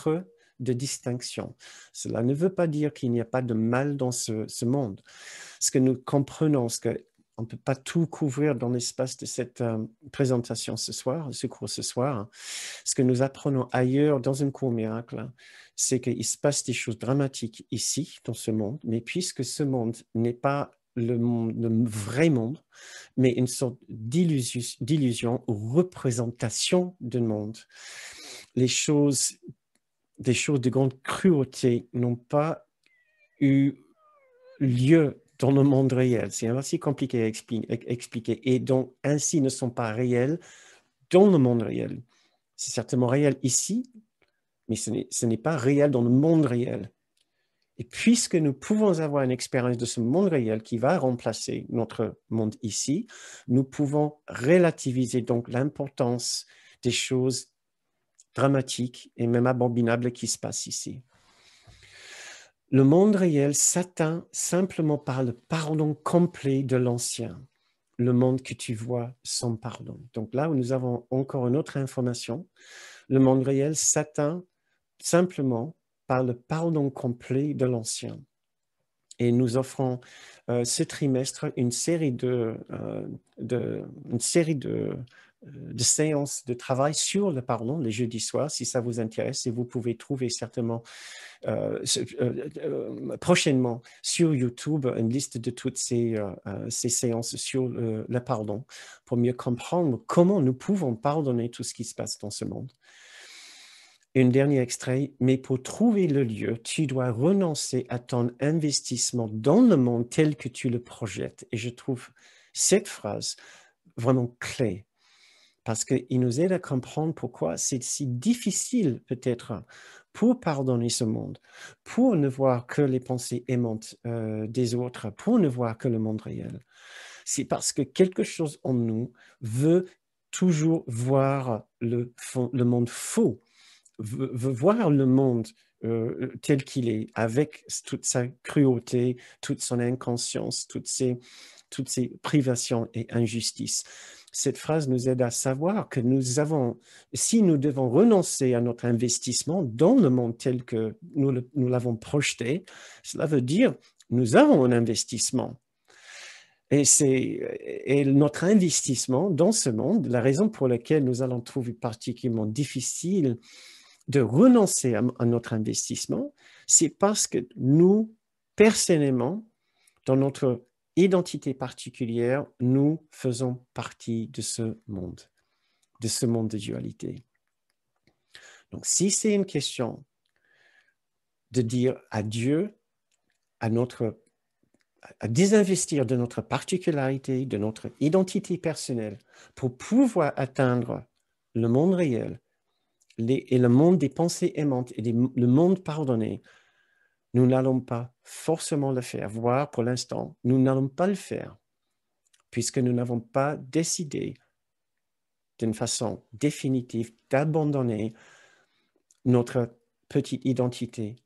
eux de distinction. Cela ne veut pas dire qu'il n'y a pas de mal dans ce monde. Ce que nous comprenons, ce que on ne peut pas tout couvrir dans l'espace de cette présentation ce soir, ce cours ce soir. Ce que nous apprenons ailleurs dans une cours miracle, c'est qu'il se passe des choses dramatiques ici, dans ce monde, mais puisque ce monde n'est pas le vrai monde, mais une sorte d'illusion ou représentation du monde. Des choses de grande cruauté n'ont pas eu lieu dans le monde réel. C'est assez compliqué à expliquer et donc ainsi ne sont pas réels dans le monde réel. C'est certainement réel ici, mais ce n'est pas réel dans le monde réel. Et puisque nous pouvons avoir une expérience de ce monde réel qui va remplacer notre monde ici, nous pouvons relativiser donc l'importance des choses dramatiques et même abominables qui se passent ici. Le monde réel s'atteint simplement par le pardon complet de l'ancien, le monde que tu vois sans pardon. Donc là où nous avons encore une autre information, le monde réel s'atteint simplement par le pardon complet de l'ancien. Et nous offrons ce trimestre une série de séances de travail sur le pardon les jeudis soirs, si ça vous intéresse, et vous pouvez trouver certainement prochainement sur YouTube une liste de toutes ces séances sur le pardon pour mieux comprendre comment nous pouvons pardonner tout ce qui se passe dans ce monde. Un dernier extrait, mais pour trouver le lieu, tu dois renoncer à ton investissement dans le monde tel que tu le projettes. Et je trouve cette phrase vraiment clé parce qu'il nous aide à comprendre pourquoi c'est si difficile peut-être pour pardonner ce monde, pour ne voir que les pensées aimantes des autres, pour ne voir que le monde réel. C'est parce que quelque chose en nous veut toujours voir le monde faux, veut voir le monde tel qu'il est, avec toute sa cruauté, toute son inconscience, toutes ces privations et injustices. Cette phrase nous aide à savoir que si nous devons renoncer à notre investissement dans le monde tel que nous l'avons projeté, cela veut dire nous avons un investissement. Et notre investissement dans ce monde, la raison pour laquelle nous allons trouver particulièrement difficile de renoncer à notre investissement, c'est parce que nous, personnellement, dans notre identité particulière, nous faisons partie de ce monde de dualité. Donc, si c'est une question de dire adieu à désinvestir de notre particularité, de notre identité personnelle pour pouvoir atteindre le monde réel et le monde des pensées aimantes et le monde pardonné, nous n'allons pas forcément le faire, voire pour l'instant, nous n'allons pas le faire, puisque nous n'avons pas décidé d'une façon définitive d'abandonner notre petite identité.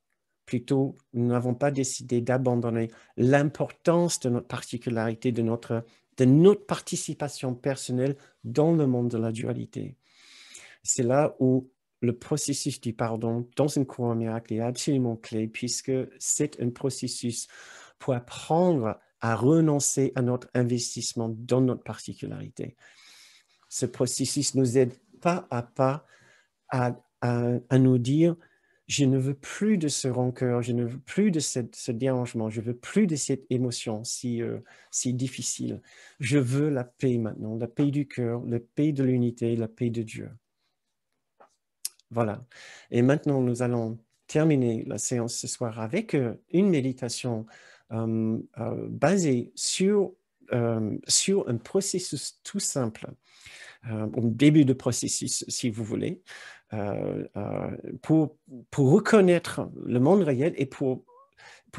Plutôt, nous n'avons pas décidé d'abandonner l'importance de notre particularité, de notre participation personnelle dans le monde de la dualité. C'est là où le processus du pardon dans une couronne miracle est absolument clé, puisque c'est un processus pour apprendre à renoncer à notre investissement dans notre particularité. Ce processus nous aide pas à pas à nous dire « je ne veux plus de ce rancœur, je ne veux plus de ce dérangement, je veux plus de cette émotion si difficile. Je veux la paix maintenant, la paix du cœur, la paix de l'unité, la paix de Dieu. » Voilà. Et maintenant, nous allons terminer la séance ce soir avec une méditation basée sur un processus tout simple, au début de processus, si vous voulez, pour reconnaître le monde réel et pour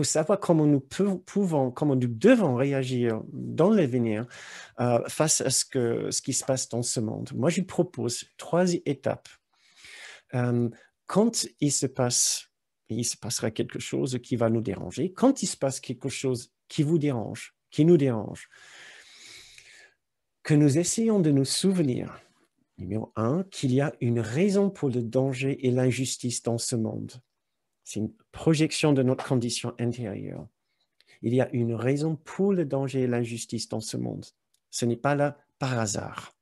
savoir comment nous pouvons, comment nous devons réagir dans l'avenir face à ce qui se passe dans ce monde. Moi, je propose 3 étapes. Quand il se passera quelque chose qui va nous déranger, quand il se passe quelque chose qui vous dérange, qui nous dérange, que nous essayons de nous souvenir, numéro 1, qu'il y a une raison pour le danger et l'injustice dans ce monde. C'est une projection de notre condition intérieure. Il y a une raison pour le danger et l'injustice dans ce monde. Ce n'est pas là par hasard.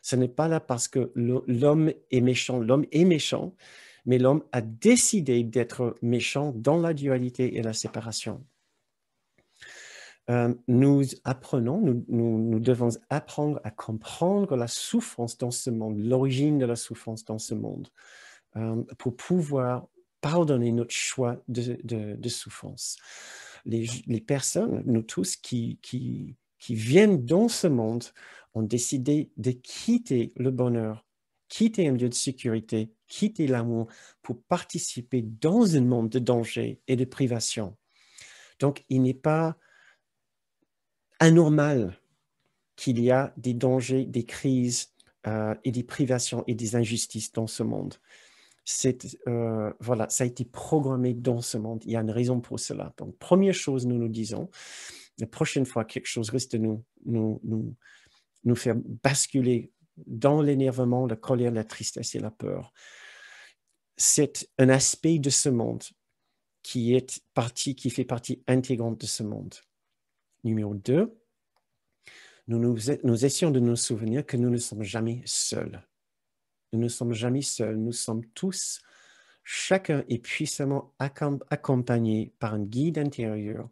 Ce n'est pas là parce que l'homme est méchant. L'homme est méchant, mais l'homme a décidé d'être méchant dans la dualité et la séparation. Nous devons apprendre à comprendre la souffrance dans ce monde, l'origine de la souffrance dans ce monde, pour pouvoir pardonner notre choix de souffrance. Les personnes, nous tous qui viennent dans ce monde, ont décidé de quitter le bonheur, quitter un lieu de sécurité, quitter l'amour pour participer dans un monde de danger et de privation. Donc, il n'est pas anormal qu'il y a des dangers, des crises et des privations et des injustices dans ce monde. Voilà, ça a été programmé dans ce monde. Il y a une raison pour cela. Donc, première chose, nous nous disons, la prochaine fois quelque chose risque de nous faire basculer dans l'énervement, la colère, la tristesse et la peur. C'est un aspect de ce monde qui fait partie intégrante de ce monde. Numéro 2, nous essayons de nous souvenir que nous ne sommes jamais seuls. Nous ne sommes jamais seuls. Nous sommes tous, chacun est puissamment accompagné par un guide intérieur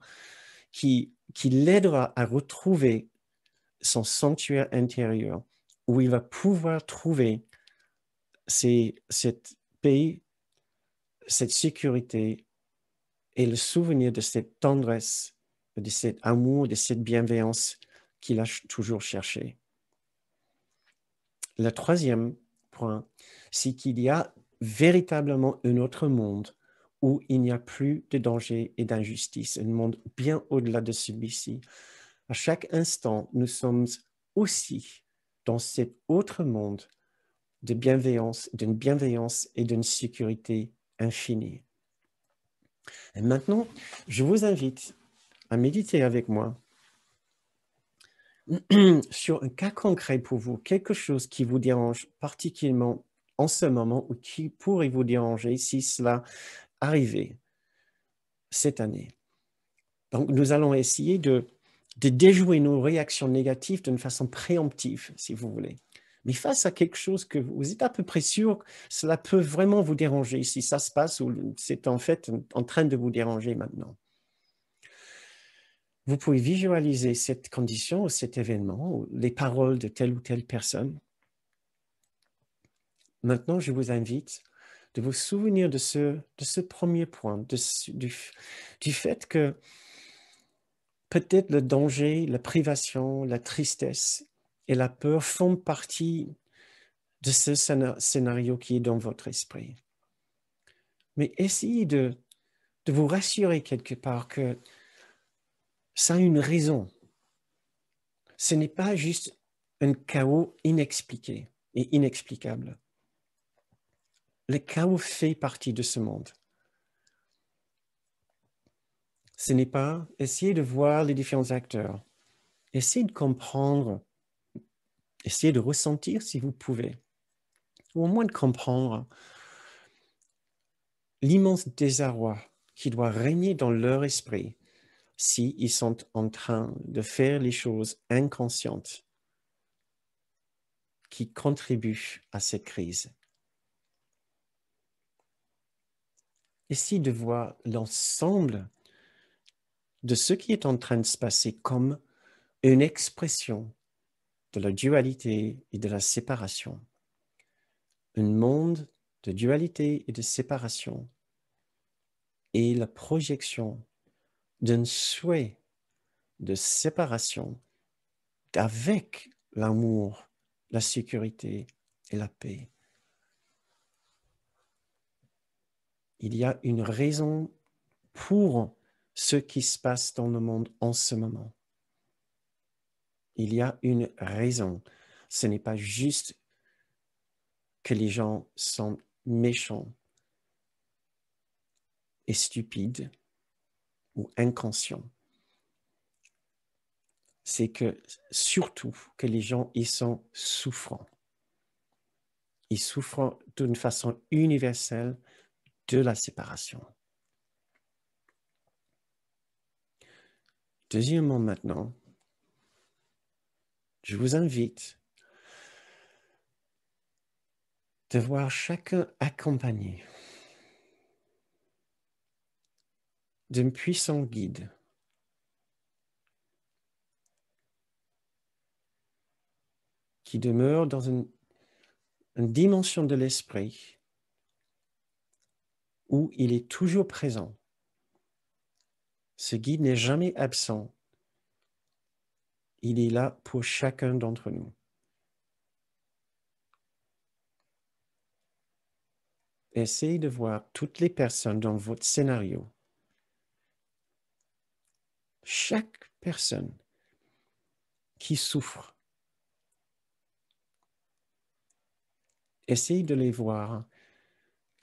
qui l'aidera à retrouver son sanctuaire intérieur, où il va pouvoir trouver cette paix, cette sécurité et le souvenir de cette tendresse, de cet amour, de cette bienveillance qu'il a toujours cherché. Le troisième point, c'est qu'il y a véritablement un autre monde où il n'y a plus de danger et d'injustice, un monde bien au-delà de celui-ci. À chaque instant, nous sommes aussi dans cet autre monde de bienveillance, d'une bienveillance et d'une sécurité infinie. Et maintenant, je vous invite à méditer avec moi sur un cas concret pour vous, quelque chose qui vous dérange particulièrement en ce moment ou qui pourrait vous déranger si cela arrivait cette année. Donc, nous allons essayer de déjouer nos réactions négatives d'une façon préemptive, si vous voulez. Mais face à quelque chose que vous êtes à peu près sûr, cela peut vraiment vous déranger si ça se passe ou c'est en fait en train de vous déranger maintenant. Vous pouvez visualiser cette condition ou cet événement, ou les paroles de telle ou telle personne. Maintenant, je vous invite de vous souvenir de ce premier point, du fait que peut-être le danger, la privation, la tristesse et la peur font partie de ce scénario qui est dans votre esprit. Mais essayez de vous rassurer quelque part que ça a une raison. Ce n'est pas juste un chaos inexpliqué et inexplicable. Le chaos fait partie de ce monde. Ce n'est pas essayer de voir les différents acteurs. Essayez de comprendre, essayez de ressentir si vous pouvez, ou au moins de comprendre l'immense désarroi qui doit régner dans leur esprit s'ils sont en train de faire les choses inconscientes qui contribuent à cette crise. Essayez de voir l'ensemble de ce qui est en train de se passer comme une expression de la dualité et de la séparation. Un monde de dualité et de séparation est la projection d'un souhait de séparation avec l'amour, la sécurité et la paix. Il y a une raison pour ce qui se passe dans le monde en ce moment. Il y a une raison. Ce n'est pas juste que les gens sont méchants et stupides ou inconscients. C'est que surtout que les gens, ils sont souffrants. Ils souffrent d'une façon universelle de la séparation. Deuxièmement, maintenant, je vous invite de voir chacun accompagné d'un puissant guide qui demeure dans une dimension de l'esprit où il est toujours présent. Ce guide n'est jamais absent. Il est là pour chacun d'entre nous. Essayez de voir toutes les personnes dans votre scénario. Chaque personne qui souffre. Essayez de les voir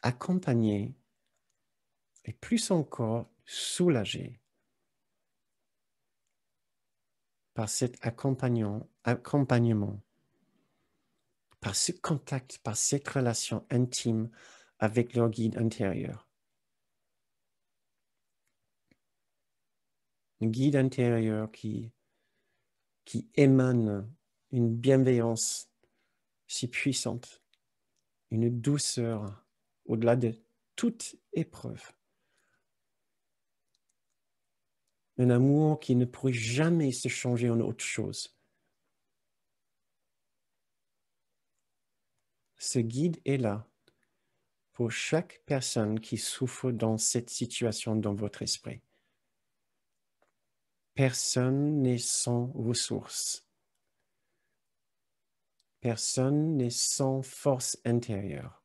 accompagnés et plus encore soulagés par cet accompagnement, par ce contact, par cette relation intime avec leur guide intérieur. Un guide intérieur qui émane une bienveillance si puissante, une douceur au-delà de toute épreuve. Un amour qui ne pourrait jamais se changer en autre chose. Ce guide est là pour chaque personne qui souffre dans cette situation dans votre esprit. Personne n'est sans ressources. Personne n'est sans force intérieure.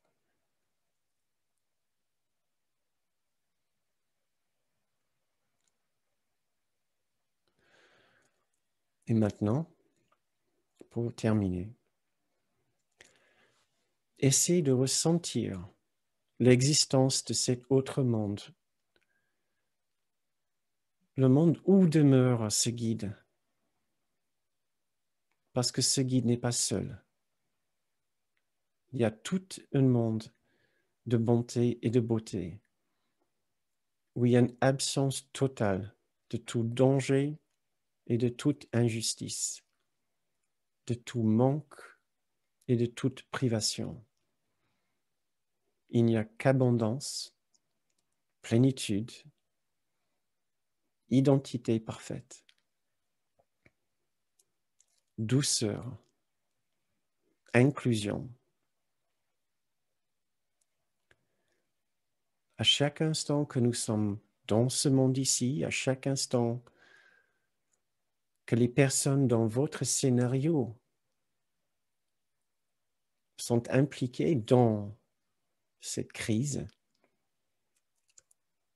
Et maintenant, pour terminer, essayez de ressentir l'existence de cet autre monde. Le monde où demeure ce guide. Parce que ce guide n'est pas seul. Il y a tout un monde de bonté et de beauté, où il y a une absence totale de tout danger et de toute injustice, de tout manque et de toute privation. Il n'y a qu'abondance, plénitude, identité parfaite, douceur, inclusion. À chaque instant que nous sommes dans ce monde ici, à chaque instant que les personnes dans votre scénario sont impliquées dans cette crise,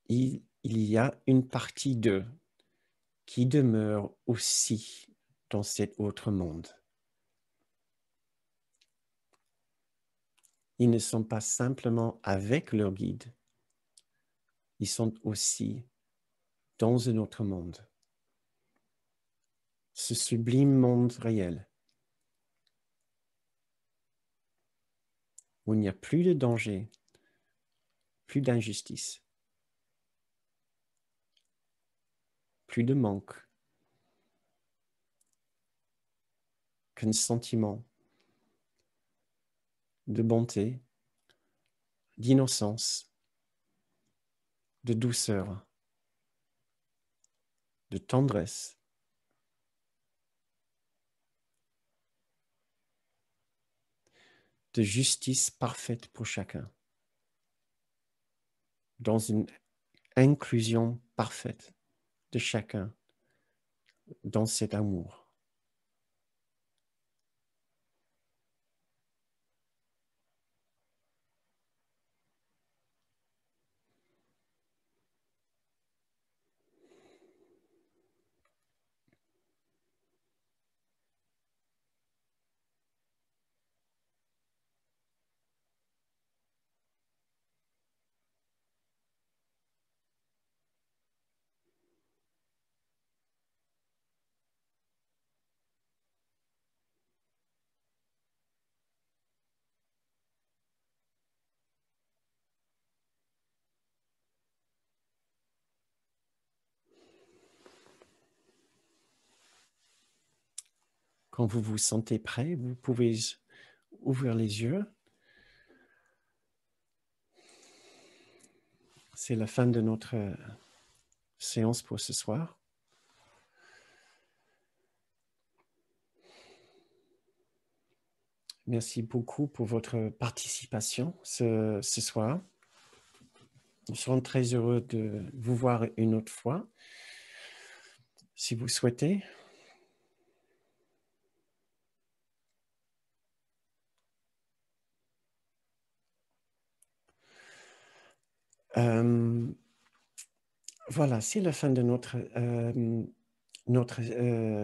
il y a une partie d'eux qui demeure aussi dans cet autre monde. Ils ne sont pas simplement avec leur guide, ils sont aussi dans un autre monde. Ce sublime monde réel, où il n'y a plus de danger, plus d'injustice, plus de manque, qu'un sentiment de bonté, d'innocence, de douceur, de tendresse, de justice parfaite pour chacun. dans une inclusion parfaite de chacun dans cet amour. Quand vous vous sentez prêt, vous pouvez ouvrir les yeux. C'est la fin de notre séance pour ce soir. Merci beaucoup pour votre participation ce soir. Nous serons très heureux de vous voir une autre fois, si vous souhaitez. Voilà, c'est la fin de notre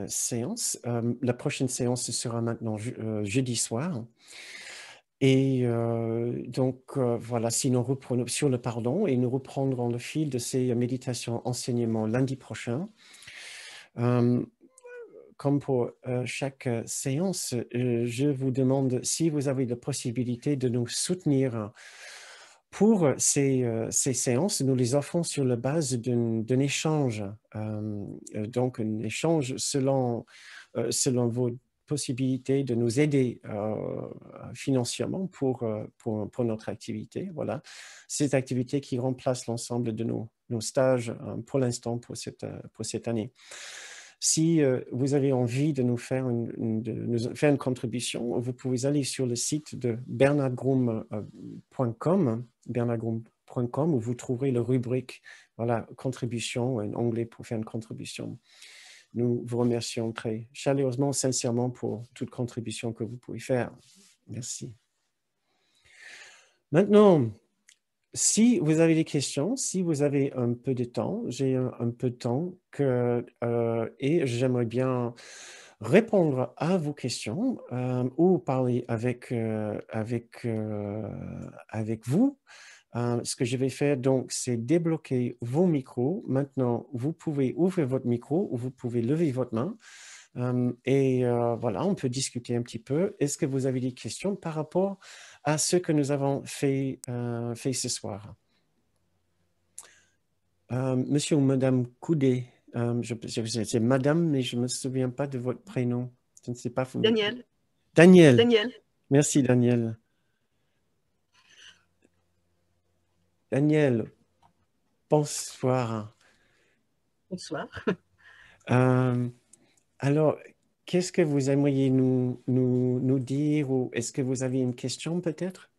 séance. La prochaine séance sera maintenant jeudi soir. Et donc, voilà, si nous reprenons sur le pardon, et nous reprendrons le fil de ces méditations, enseignements lundi prochain. Comme pour chaque séance, je vous demande si vous avez la possibilité de nous soutenir pour ces séances. Nous les offrons sur la base d'un échange, donc un échange selon vos possibilités de nous aider financièrement pour notre activité. Voilà, ces activités qui remplacent l'ensemble de nos stages pour l'instant pour cette année. Si vous avez envie de nous faire une contribution, vous pouvez aller sur le site de bernardgroom.com, où vous trouverez la rubrique voilà, contribution, un onglet pour faire une contribution. Nous vous remercions très chaleureusement, sincèrement pour toute contribution que vous pouvez faire. Merci. Maintenant, si vous avez des questions, si vous avez un peu de temps, j'ai un peu de temps et j'aimerais bien répondre à vos questions ou parler avec vous. Ce que je vais faire, donc, c'est débloquer vos micros. Maintenant, vous pouvez ouvrir votre micro ou vous pouvez lever votre main. Et voilà, on peut discuter un petit peu. Est-ce que vous avez des questions par rapport à ce que nous avons fait ce soir? Monsieur ou Madame Coudé, c'est Madame, mais je ne me souviens pas de votre prénom. Je ne sais pas. Daniel. Daniel. Daniel. Merci, Daniel. Daniel, bonsoir. Bonsoir. Alors, qu'est-ce que vous aimeriez nous dire ou est-ce que vous avez une question peut-être?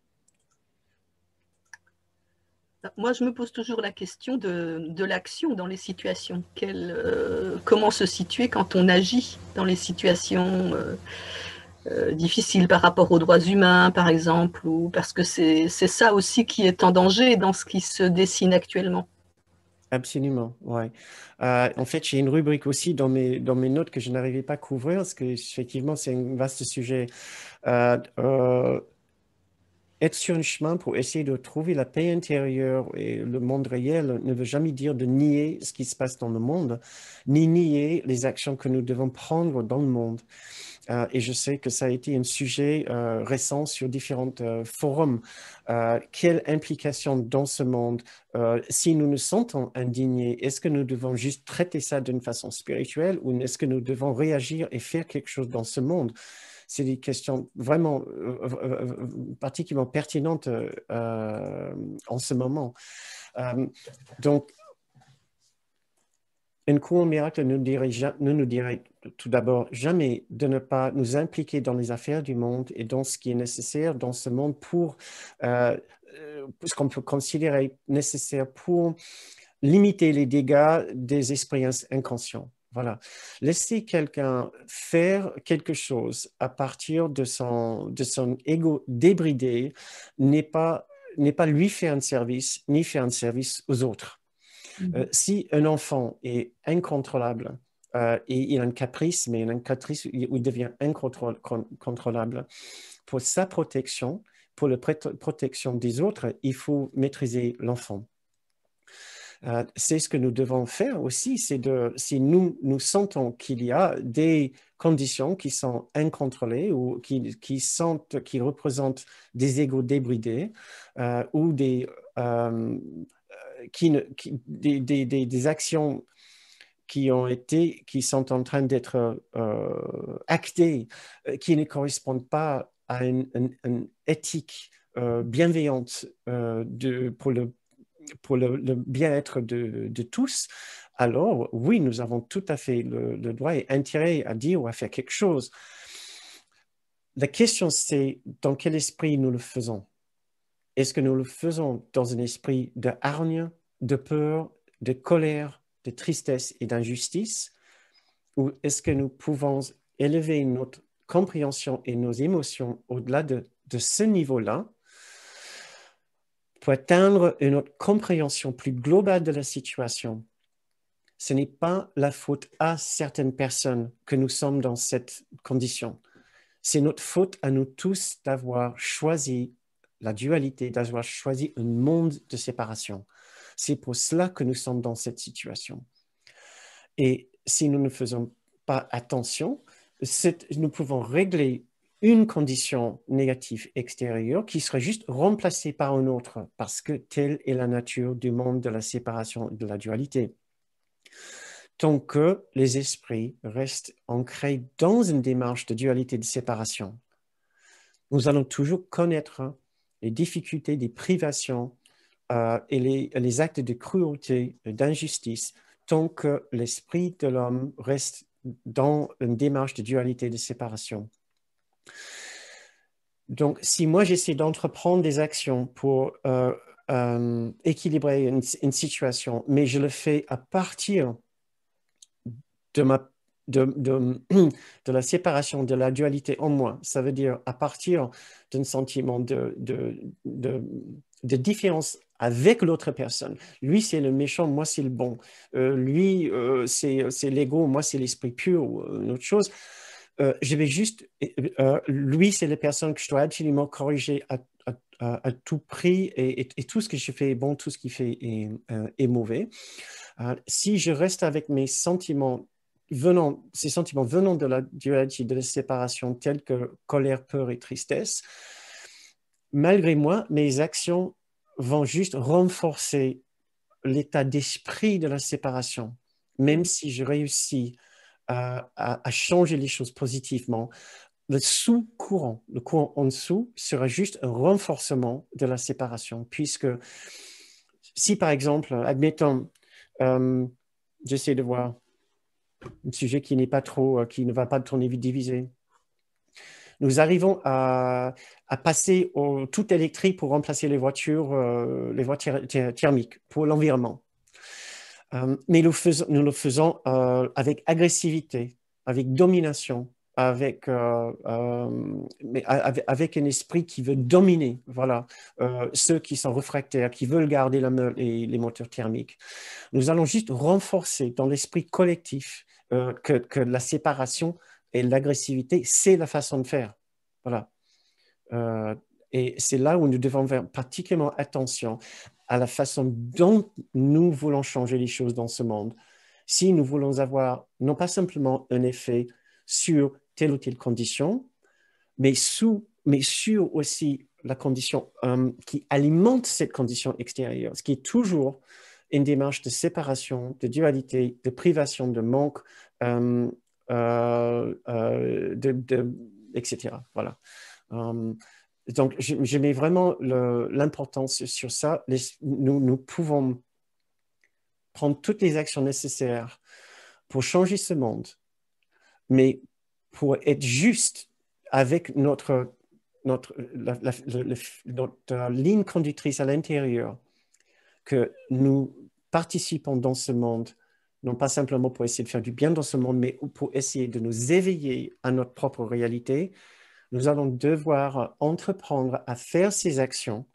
Moi, je me pose toujours la question de l'action dans les situations. Comment se situer quand on agit dans les situations difficiles par rapport aux droits humains, par exemple, ou parce que c'est ça aussi qui est en danger dans ce qui se dessine actuellement. Absolument, ouais. En fait, j'ai une rubrique aussi dans mes notes que je n'arrivais pas à couvrir parce que effectivement, c'est un vaste sujet. Être sur un chemin pour essayer de trouver la paix intérieure et le monde réel ne veut jamais dire de nier ce qui se passe dans le monde, ni nier les actions que nous devons prendre dans le monde. Et je sais que ça a été un sujet récent sur différents forums. Quelle implication dans ce monde, si nous nous sentons indignés, est-ce que nous devons juste traiter ça d'une façon spirituelle ou est-ce que nous devons réagir et faire quelque chose dans ce monde? C'est des questions vraiment particulièrement pertinentes en ce moment. Donc, un courant miracle nous dirait tout d'abord jamais de ne pas nous impliquer dans les affaires du monde et dans ce qui est nécessaire dans ce monde pour ce qu'on peut considérer nécessaire pour limiter les dégâts des esprits inconscients. Voilà. Laisser quelqu'un faire quelque chose à partir de son ego débridé n'est pas lui faire un service, ni faire un service aux autres. Si un enfant est incontrôlable et il a un caprice, mais un caprice où il devient incontrôlable, pour sa protection, pour la protection des autres, il faut maîtriser l'enfant. C'est ce que nous devons faire aussi, c'est si nous sentons qu'il y a des conditions qui sont incontrôlées ou qui représentent des égos débridés ou des actions qui sont en train d'être actées, qui ne correspondent pas à une éthique bienveillante pour le bien-être de tous, alors oui, nous avons tout à fait le droit et intérêt à dire ou à faire quelque chose. La question, c'est dans quel esprit nous le faisons. Est-ce que nous le faisons dans un esprit de hargne, de peur, de colère, de tristesse et d'injustice, ou est-ce que nous pouvons élever notre compréhension et nos émotions au-delà de ce niveau-là pour atteindre une autre compréhension plus globale de la situation? Ce n'est pas la faute à certaines personnes que nous sommes dans cette condition. C'est notre faute à nous tous d'avoir choisi la dualité, d'avoir choisi un monde de séparation. C'est pour cela que nous sommes dans cette situation. Et si nous ne faisons pas attention, nous pouvons régler une condition négative extérieure qui serait juste remplacée par une autre, parce que telle est la nature du monde de la séparation et de la dualité. Tant que les esprits restent ancrés dans une démarche de dualité, de séparation, nous allons toujours connaître les difficultés, des privations et les actes de cruauté, d'injustice, tant que l'esprit de l'homme reste dans une démarche de dualité, de séparation. Donc, si moi j'essaie d'entreprendre des actions pour équilibrer une situation, mais je le fais à partir de la séparation, de la dualité en moi, ça veut dire à partir d'un sentiment de différence avec l'autre personne. Lui, c'est le méchant, moi, c'est le bon. Lui, c'est l'ego, moi, c'est l'esprit pur ou une autre chose. Je vais juste... lui, c'est la personne que je dois absolument corriger à tout prix et tout ce que je fais est bon, tout ce qu'il fait est mauvais. Si je reste avec mes sentiments ces sentiments venant de la dualité, de la séparation, tels que colère, peur et tristesse, malgré moi, mes actions vont juste renforcer l'état d'esprit de la séparation. Même si je réussis à changer les choses positivement, le sous-courant, le courant en dessous, sera juste un renforcement de la séparation. Puisque si, par exemple, admettons, j'essaie de voir un sujet qui n'est pas trop, qui ne va pas tourner vite divisé. Nous arrivons à passer au tout électrique pour remplacer les voitures thermiques pour l'environnement. Mais nous le faisons avec agressivité, avec domination, avec un esprit qui veut dominer, voilà, ceux qui sont réfractaires, qui veulent garder les moteurs thermiques. Nous allons juste renforcer dans l'esprit collectif que la séparation et l'agressivité, c'est la façon de faire. Voilà. Et c'est là où nous devons faire particulièrement attention à la façon dont nous voulons changer les choses dans ce monde. Si nous voulons avoir non pas simplement un effet sur telle ou telle condition, mais sur aussi la condition qui alimente cette condition extérieure, ce qui est toujours une démarche de séparation, de dualité, de privation, de manque, etc. Voilà. Donc, je mets vraiment l'importance sur ça. Nous pouvons prendre toutes les actions nécessaires pour changer ce monde, mais pour être juste avec notre notre ligne conductrice à l'intérieur, que nous participons dans ce monde, non pas simplement pour essayer de faire du bien dans ce monde, mais pour essayer de nous éveiller à notre propre réalité, nous allons devoir entreprendre à faire ces actions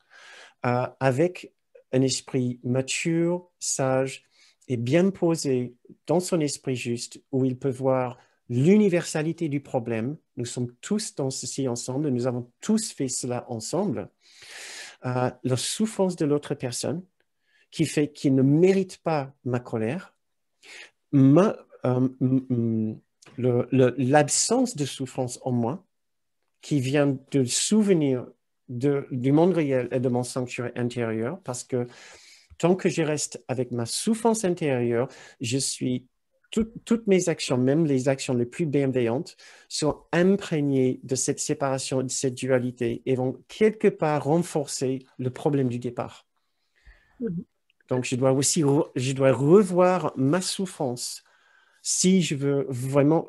avec un esprit mature, sage et bien posé dans son esprit juste, où il peut voir l'universalité du problème. Nous sommes tous dans ceci ensemble, nous avons tous fait cela ensemble. La souffrance de l'autre personne qui fait qu'il ne mérite pas ma colère, l'absence de souffrance en moi qui vient de souvenir du monde réel et de mon sanctuaire intérieur, parce que tant que je reste avec ma souffrance intérieure, toutes mes actions, même les actions les plus bienveillantes, sont imprégnées de cette séparation, de cette dualité, et vont quelque part renforcer le problème du départ. Donc, je dois revoir ma souffrance si je veux vraiment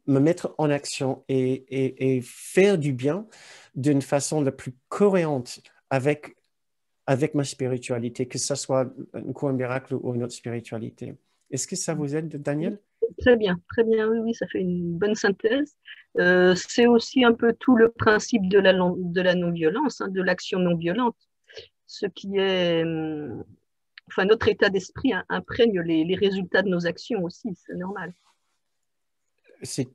me mettre en action et faire du bien d'une façon la plus cohérente avec ma spiritualité, que ce soit un cours miracle ou une autre spiritualité. Est-ce que ça vous aide, Daniel? Très bien, oui, ça fait une bonne synthèse. C'est aussi un peu tout le principe de la non-violence, hein, de l'action non-violente. Ce qui est, enfin, notre état d'esprit imprègne les résultats de nos actions aussi, c'est normal. C'est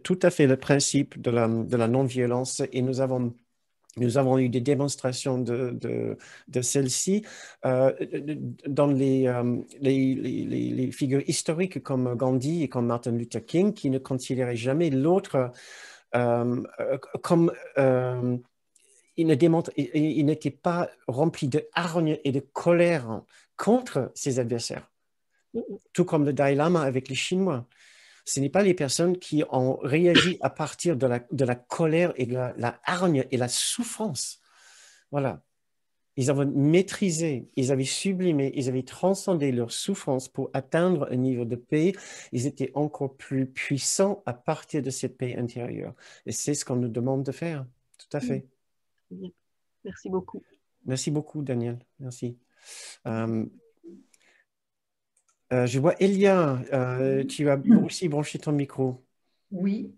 tout à fait le principe de la non-violence, et nous avons eu des démonstrations de celle-ci dans les figures historiques comme Gandhi et comme Martin Luther King, qui ne considéraient jamais l'autre comme... il n'était pas rempli de hargne et de colère contre ses adversaires, tout comme le Dalai Lama avec les Chinois. Ce n'est pas les personnes qui ont réagi à partir de la colère et de la hargne et la souffrance. Voilà. Ils avaient maîtrisé, ils avaient sublimé, ils avaient transcendé leur souffrance pour atteindre un niveau de paix. Ils étaient encore plus puissants à partir de cette paix intérieure. Et c'est ce qu'on nous demande de faire. Tout à fait. Merci beaucoup. Merci beaucoup, Daniel. Merci. Je vois Elia, tu as aussi branché ton micro. Oui,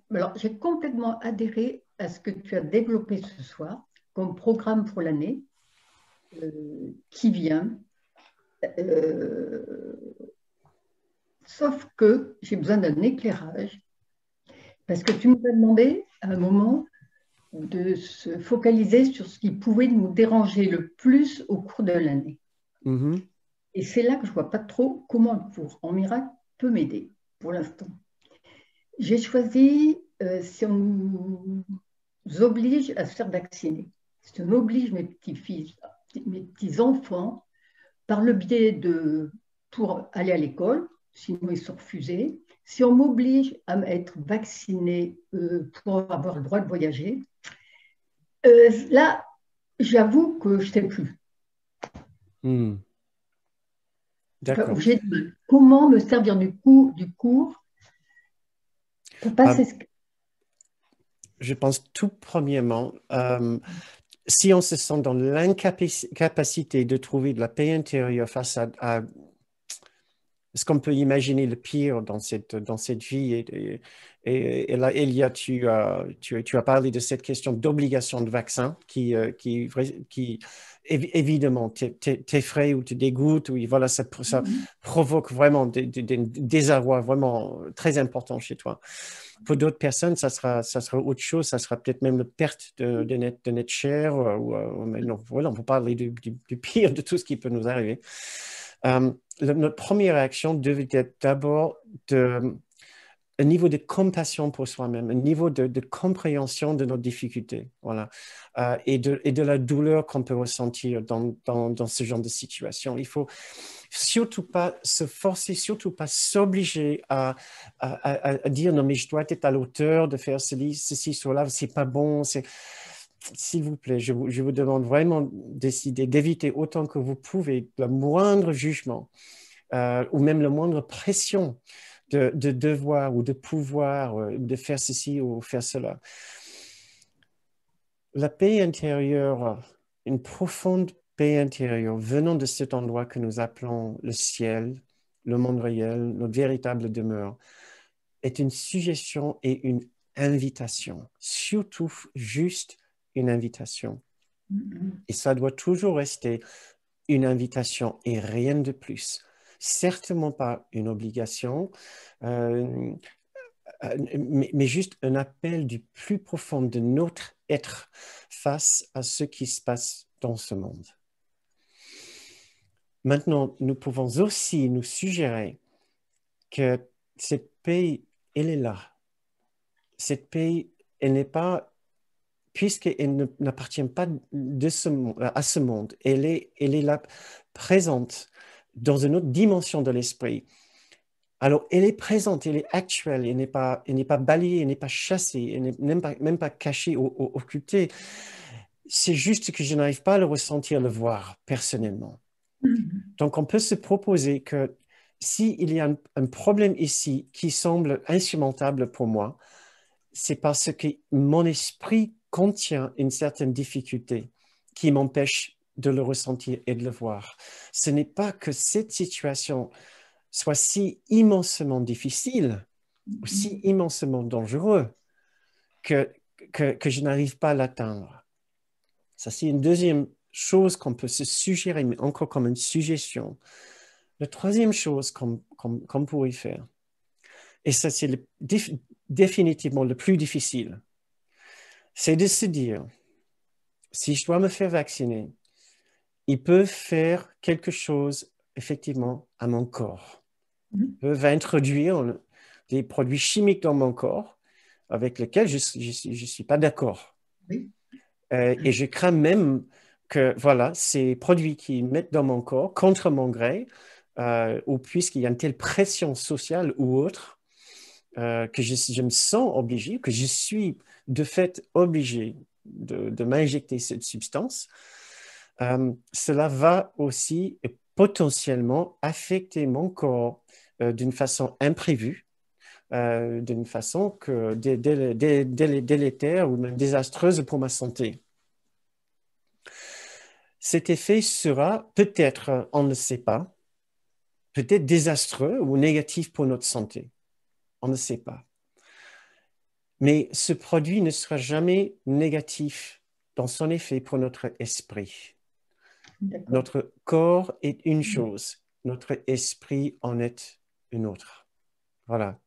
alors j'ai complètement adhéré à ce que tu as développé ce soir comme programme pour l'année qui vient. Sauf que j'ai besoin d'un éclairage parce que tu nous as demandé à un moment de se focaliser sur ce qui pouvait nous déranger le plus au cours de l'année. Mm-hmm. Et c'est là que je ne vois pas trop comment le cours en miracle peut m'aider pour l'instant. J'ai choisi, si on nous oblige à se faire vacciner, si on oblige mes petits-fils, mes petits-enfants, par le biais pour aller à l'école, sinon ils sont refusés, si on m'oblige à être vacciné pour avoir le droit de voyager, là, j'avoue que je ne sais plus. D'accord. Comment me servir du cours pour passer ce... Je pense tout premièrement, si on se sent dans l'incapacité de trouver de la paix intérieure face à est-ce qu'on peut imaginer le pire dans cette vie? Et là, Elia, tu as parlé de cette question d'obligation de vaccin qui évidemment t'effraie ou te dégoûte. Oui, voilà, ça provoque vraiment des désarrois vraiment très importants chez toi. Pour d'autres personnes, ça sera autre chose. Ça sera peut-être même la perte de notre chair. Mais non, voilà, on peut parler du pire de tout ce qui peut nous arriver. Notre première réaction devait être d'abord un niveau de compassion pour soi-même, un niveau de compréhension de nos difficultés, voilà, et de la douleur qu'on peut ressentir dans ce genre de situation. Il faut surtout pas se forcer, surtout pas s'obliger à dire non mais je dois être à l'auteur de faire ceci, cela, c'est pas bon, S'il vous plaît, je vous demande vraiment d'éviter autant que vous pouvez le moindre jugement ou même la moindre pression de devoir ou de pouvoir, de faire ceci ou faire cela. La paix intérieure, une profonde paix intérieure venant de cet endroit que nous appelons le ciel, le monde réel, notre véritable demeure, est une suggestion et une invitation, surtout juste une invitation. Et ça doit toujours rester une invitation et rien de plus. Certainement pas une obligation, mais juste un appel du plus profond de notre être face à ce qui se passe dans ce monde. Maintenant, nous pouvons aussi nous suggérer que cette paix, elle est là. Cette paix, elle n'est pas, puisqu'elle n'appartient pas à ce monde, elle est là, présente dans une autre dimension de l'esprit. Alors, elle est présente, elle est actuelle, elle n'est pas balayée, elle n'est pas chassée, elle n'est même pas cachée ou occultée. C'est juste que je n'arrive pas à le ressentir, le voir personnellement. Donc, on peut se proposer que s'il y a un problème ici qui semble insurmontable pour moi, c'est parce que mon esprit contient une certaine difficulté qui m'empêche de le ressentir et de le voir. Ce n'est pas que cette situation soit si immensément difficile ou si immensément dangereux que je n'arrive pas à l'atteindre. Ça, c'est une deuxième chose qu'on peut se suggérer, mais encore comme une suggestion. La troisième chose qu'on pourrait faire, et ça, c'est définitivement le plus difficile, c'est de se dire, si je dois me faire vacciner, ils peuvent faire quelque chose, effectivement, à mon corps. Ils peuvent introduire des produits chimiques dans mon corps avec lesquels je ne suis pas d'accord. Oui. Et je crains même que, voilà, ces produits qu'ils mettent dans mon corps contre mon gré, ou puisqu'il y a une telle pression sociale ou autre, que je me sens obligé, que je suis de fait obligé de m'injecter cette substance, cela va aussi potentiellement affecter mon corps d'une façon imprévue, d'une façon délétère ou même désastreuse pour ma santé. Cet effet sera peut-être, on ne sait pas, peut-être désastreux ou négatif pour notre santé. On ne sait pas. Mais ce produit ne sera jamais négatif dans son effet pour notre esprit. Notre corps est une chose, notre esprit en est une autre. Voilà.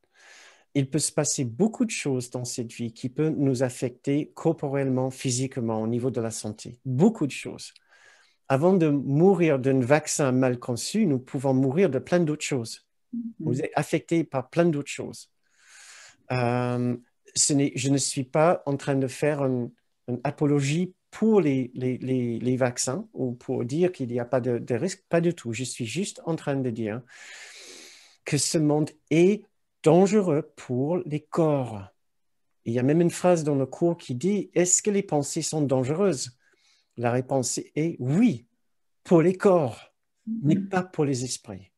Il peut se passer beaucoup de choses dans cette vie qui peuvent nous affecter corporellement, physiquement, au niveau de la santé. Beaucoup de choses. Avant de mourir d'un vaccin mal conçu, nous pouvons mourir de plein d'autres choses. Vous êtes affecté par plein d'autres choses. Je ne suis pas en train de faire une apologie pour les vaccins ou pour dire qu'il n'y a pas de risque, pas du tout. Je suis juste en train de dire que ce monde est dangereux pour les corps. Il y a même une phrase dans le cours qui dit « Est-ce que les pensées sont dangereuses ?» La réponse est oui, pour les corps, mais pas pour les esprits.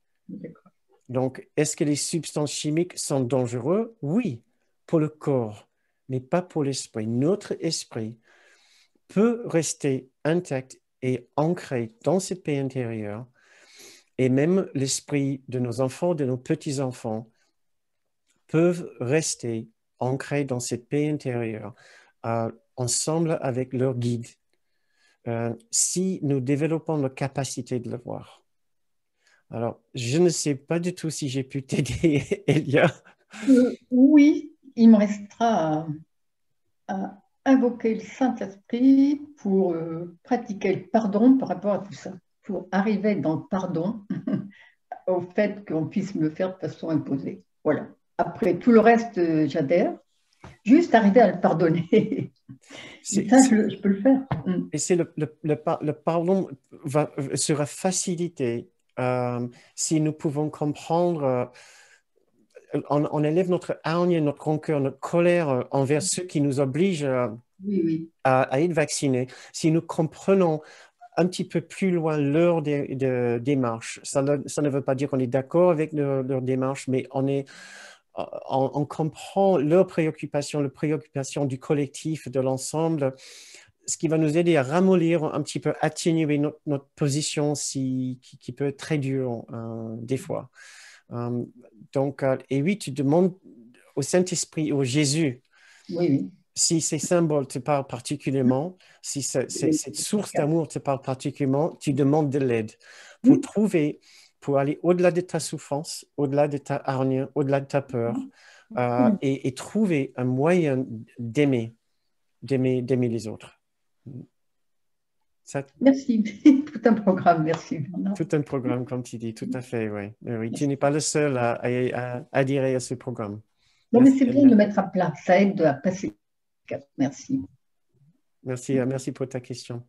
Donc, est-ce que les substances chimiques sont dangereuses? Oui, pour le corps, mais pas pour l'esprit. Notre esprit peut rester intact et ancré dans cette paix intérieure, et même l'esprit de nos enfants, de nos petits-enfants, peuvent rester ancrés dans cette paix intérieure, ensemble avec leur guide, si nous développons la capacité de le voir. Alors, je ne sais pas du tout si j'ai pu t'aider, Elia. Oui, il me restera à invoquer le Saint-Esprit pour pratiquer le pardon par rapport à tout ça, pour arriver dans le pardon au fait qu'on puisse me le faire de façon imposée. Voilà. Après, tout le reste, j'adhère. Juste arriver à le pardonner. Ça, je peux le faire. Et c'est le pardon sera facilité si nous pouvons comprendre, on élève notre hargne, notre rancœur, notre colère envers ceux qui nous obligent oui. à être vaccinés. Si nous comprenons un petit peu plus loin leur démarche. Ça ne veut pas dire qu'on est d'accord avec leur démarche, mais on comprend leurs préoccupations, les préoccupations du collectif, de l'ensemble, ce qui va nous aider à ramollir un petit peu, atténuer notre position qui peut être très dure des fois. Donc, et oui, tu demandes au Saint-Esprit, au Jésus, Oui. si ces symboles te parlent particulièrement, si cette source d'amour te parle particulièrement, tu demandes de l'aide pour pour aller au-delà de ta souffrance, au-delà de ta hargne, au-delà de ta peur, et trouver un moyen d'aimer les autres. Merci. Tout un programme, merci. Tout un programme, comme tu dis, tout à fait, oui. Oui, tu n'es pas le seul à adhérer à ce programme. Non, mais c'est bien de le mettre à plat, ça aide à passer. Merci. Merci pour ta question.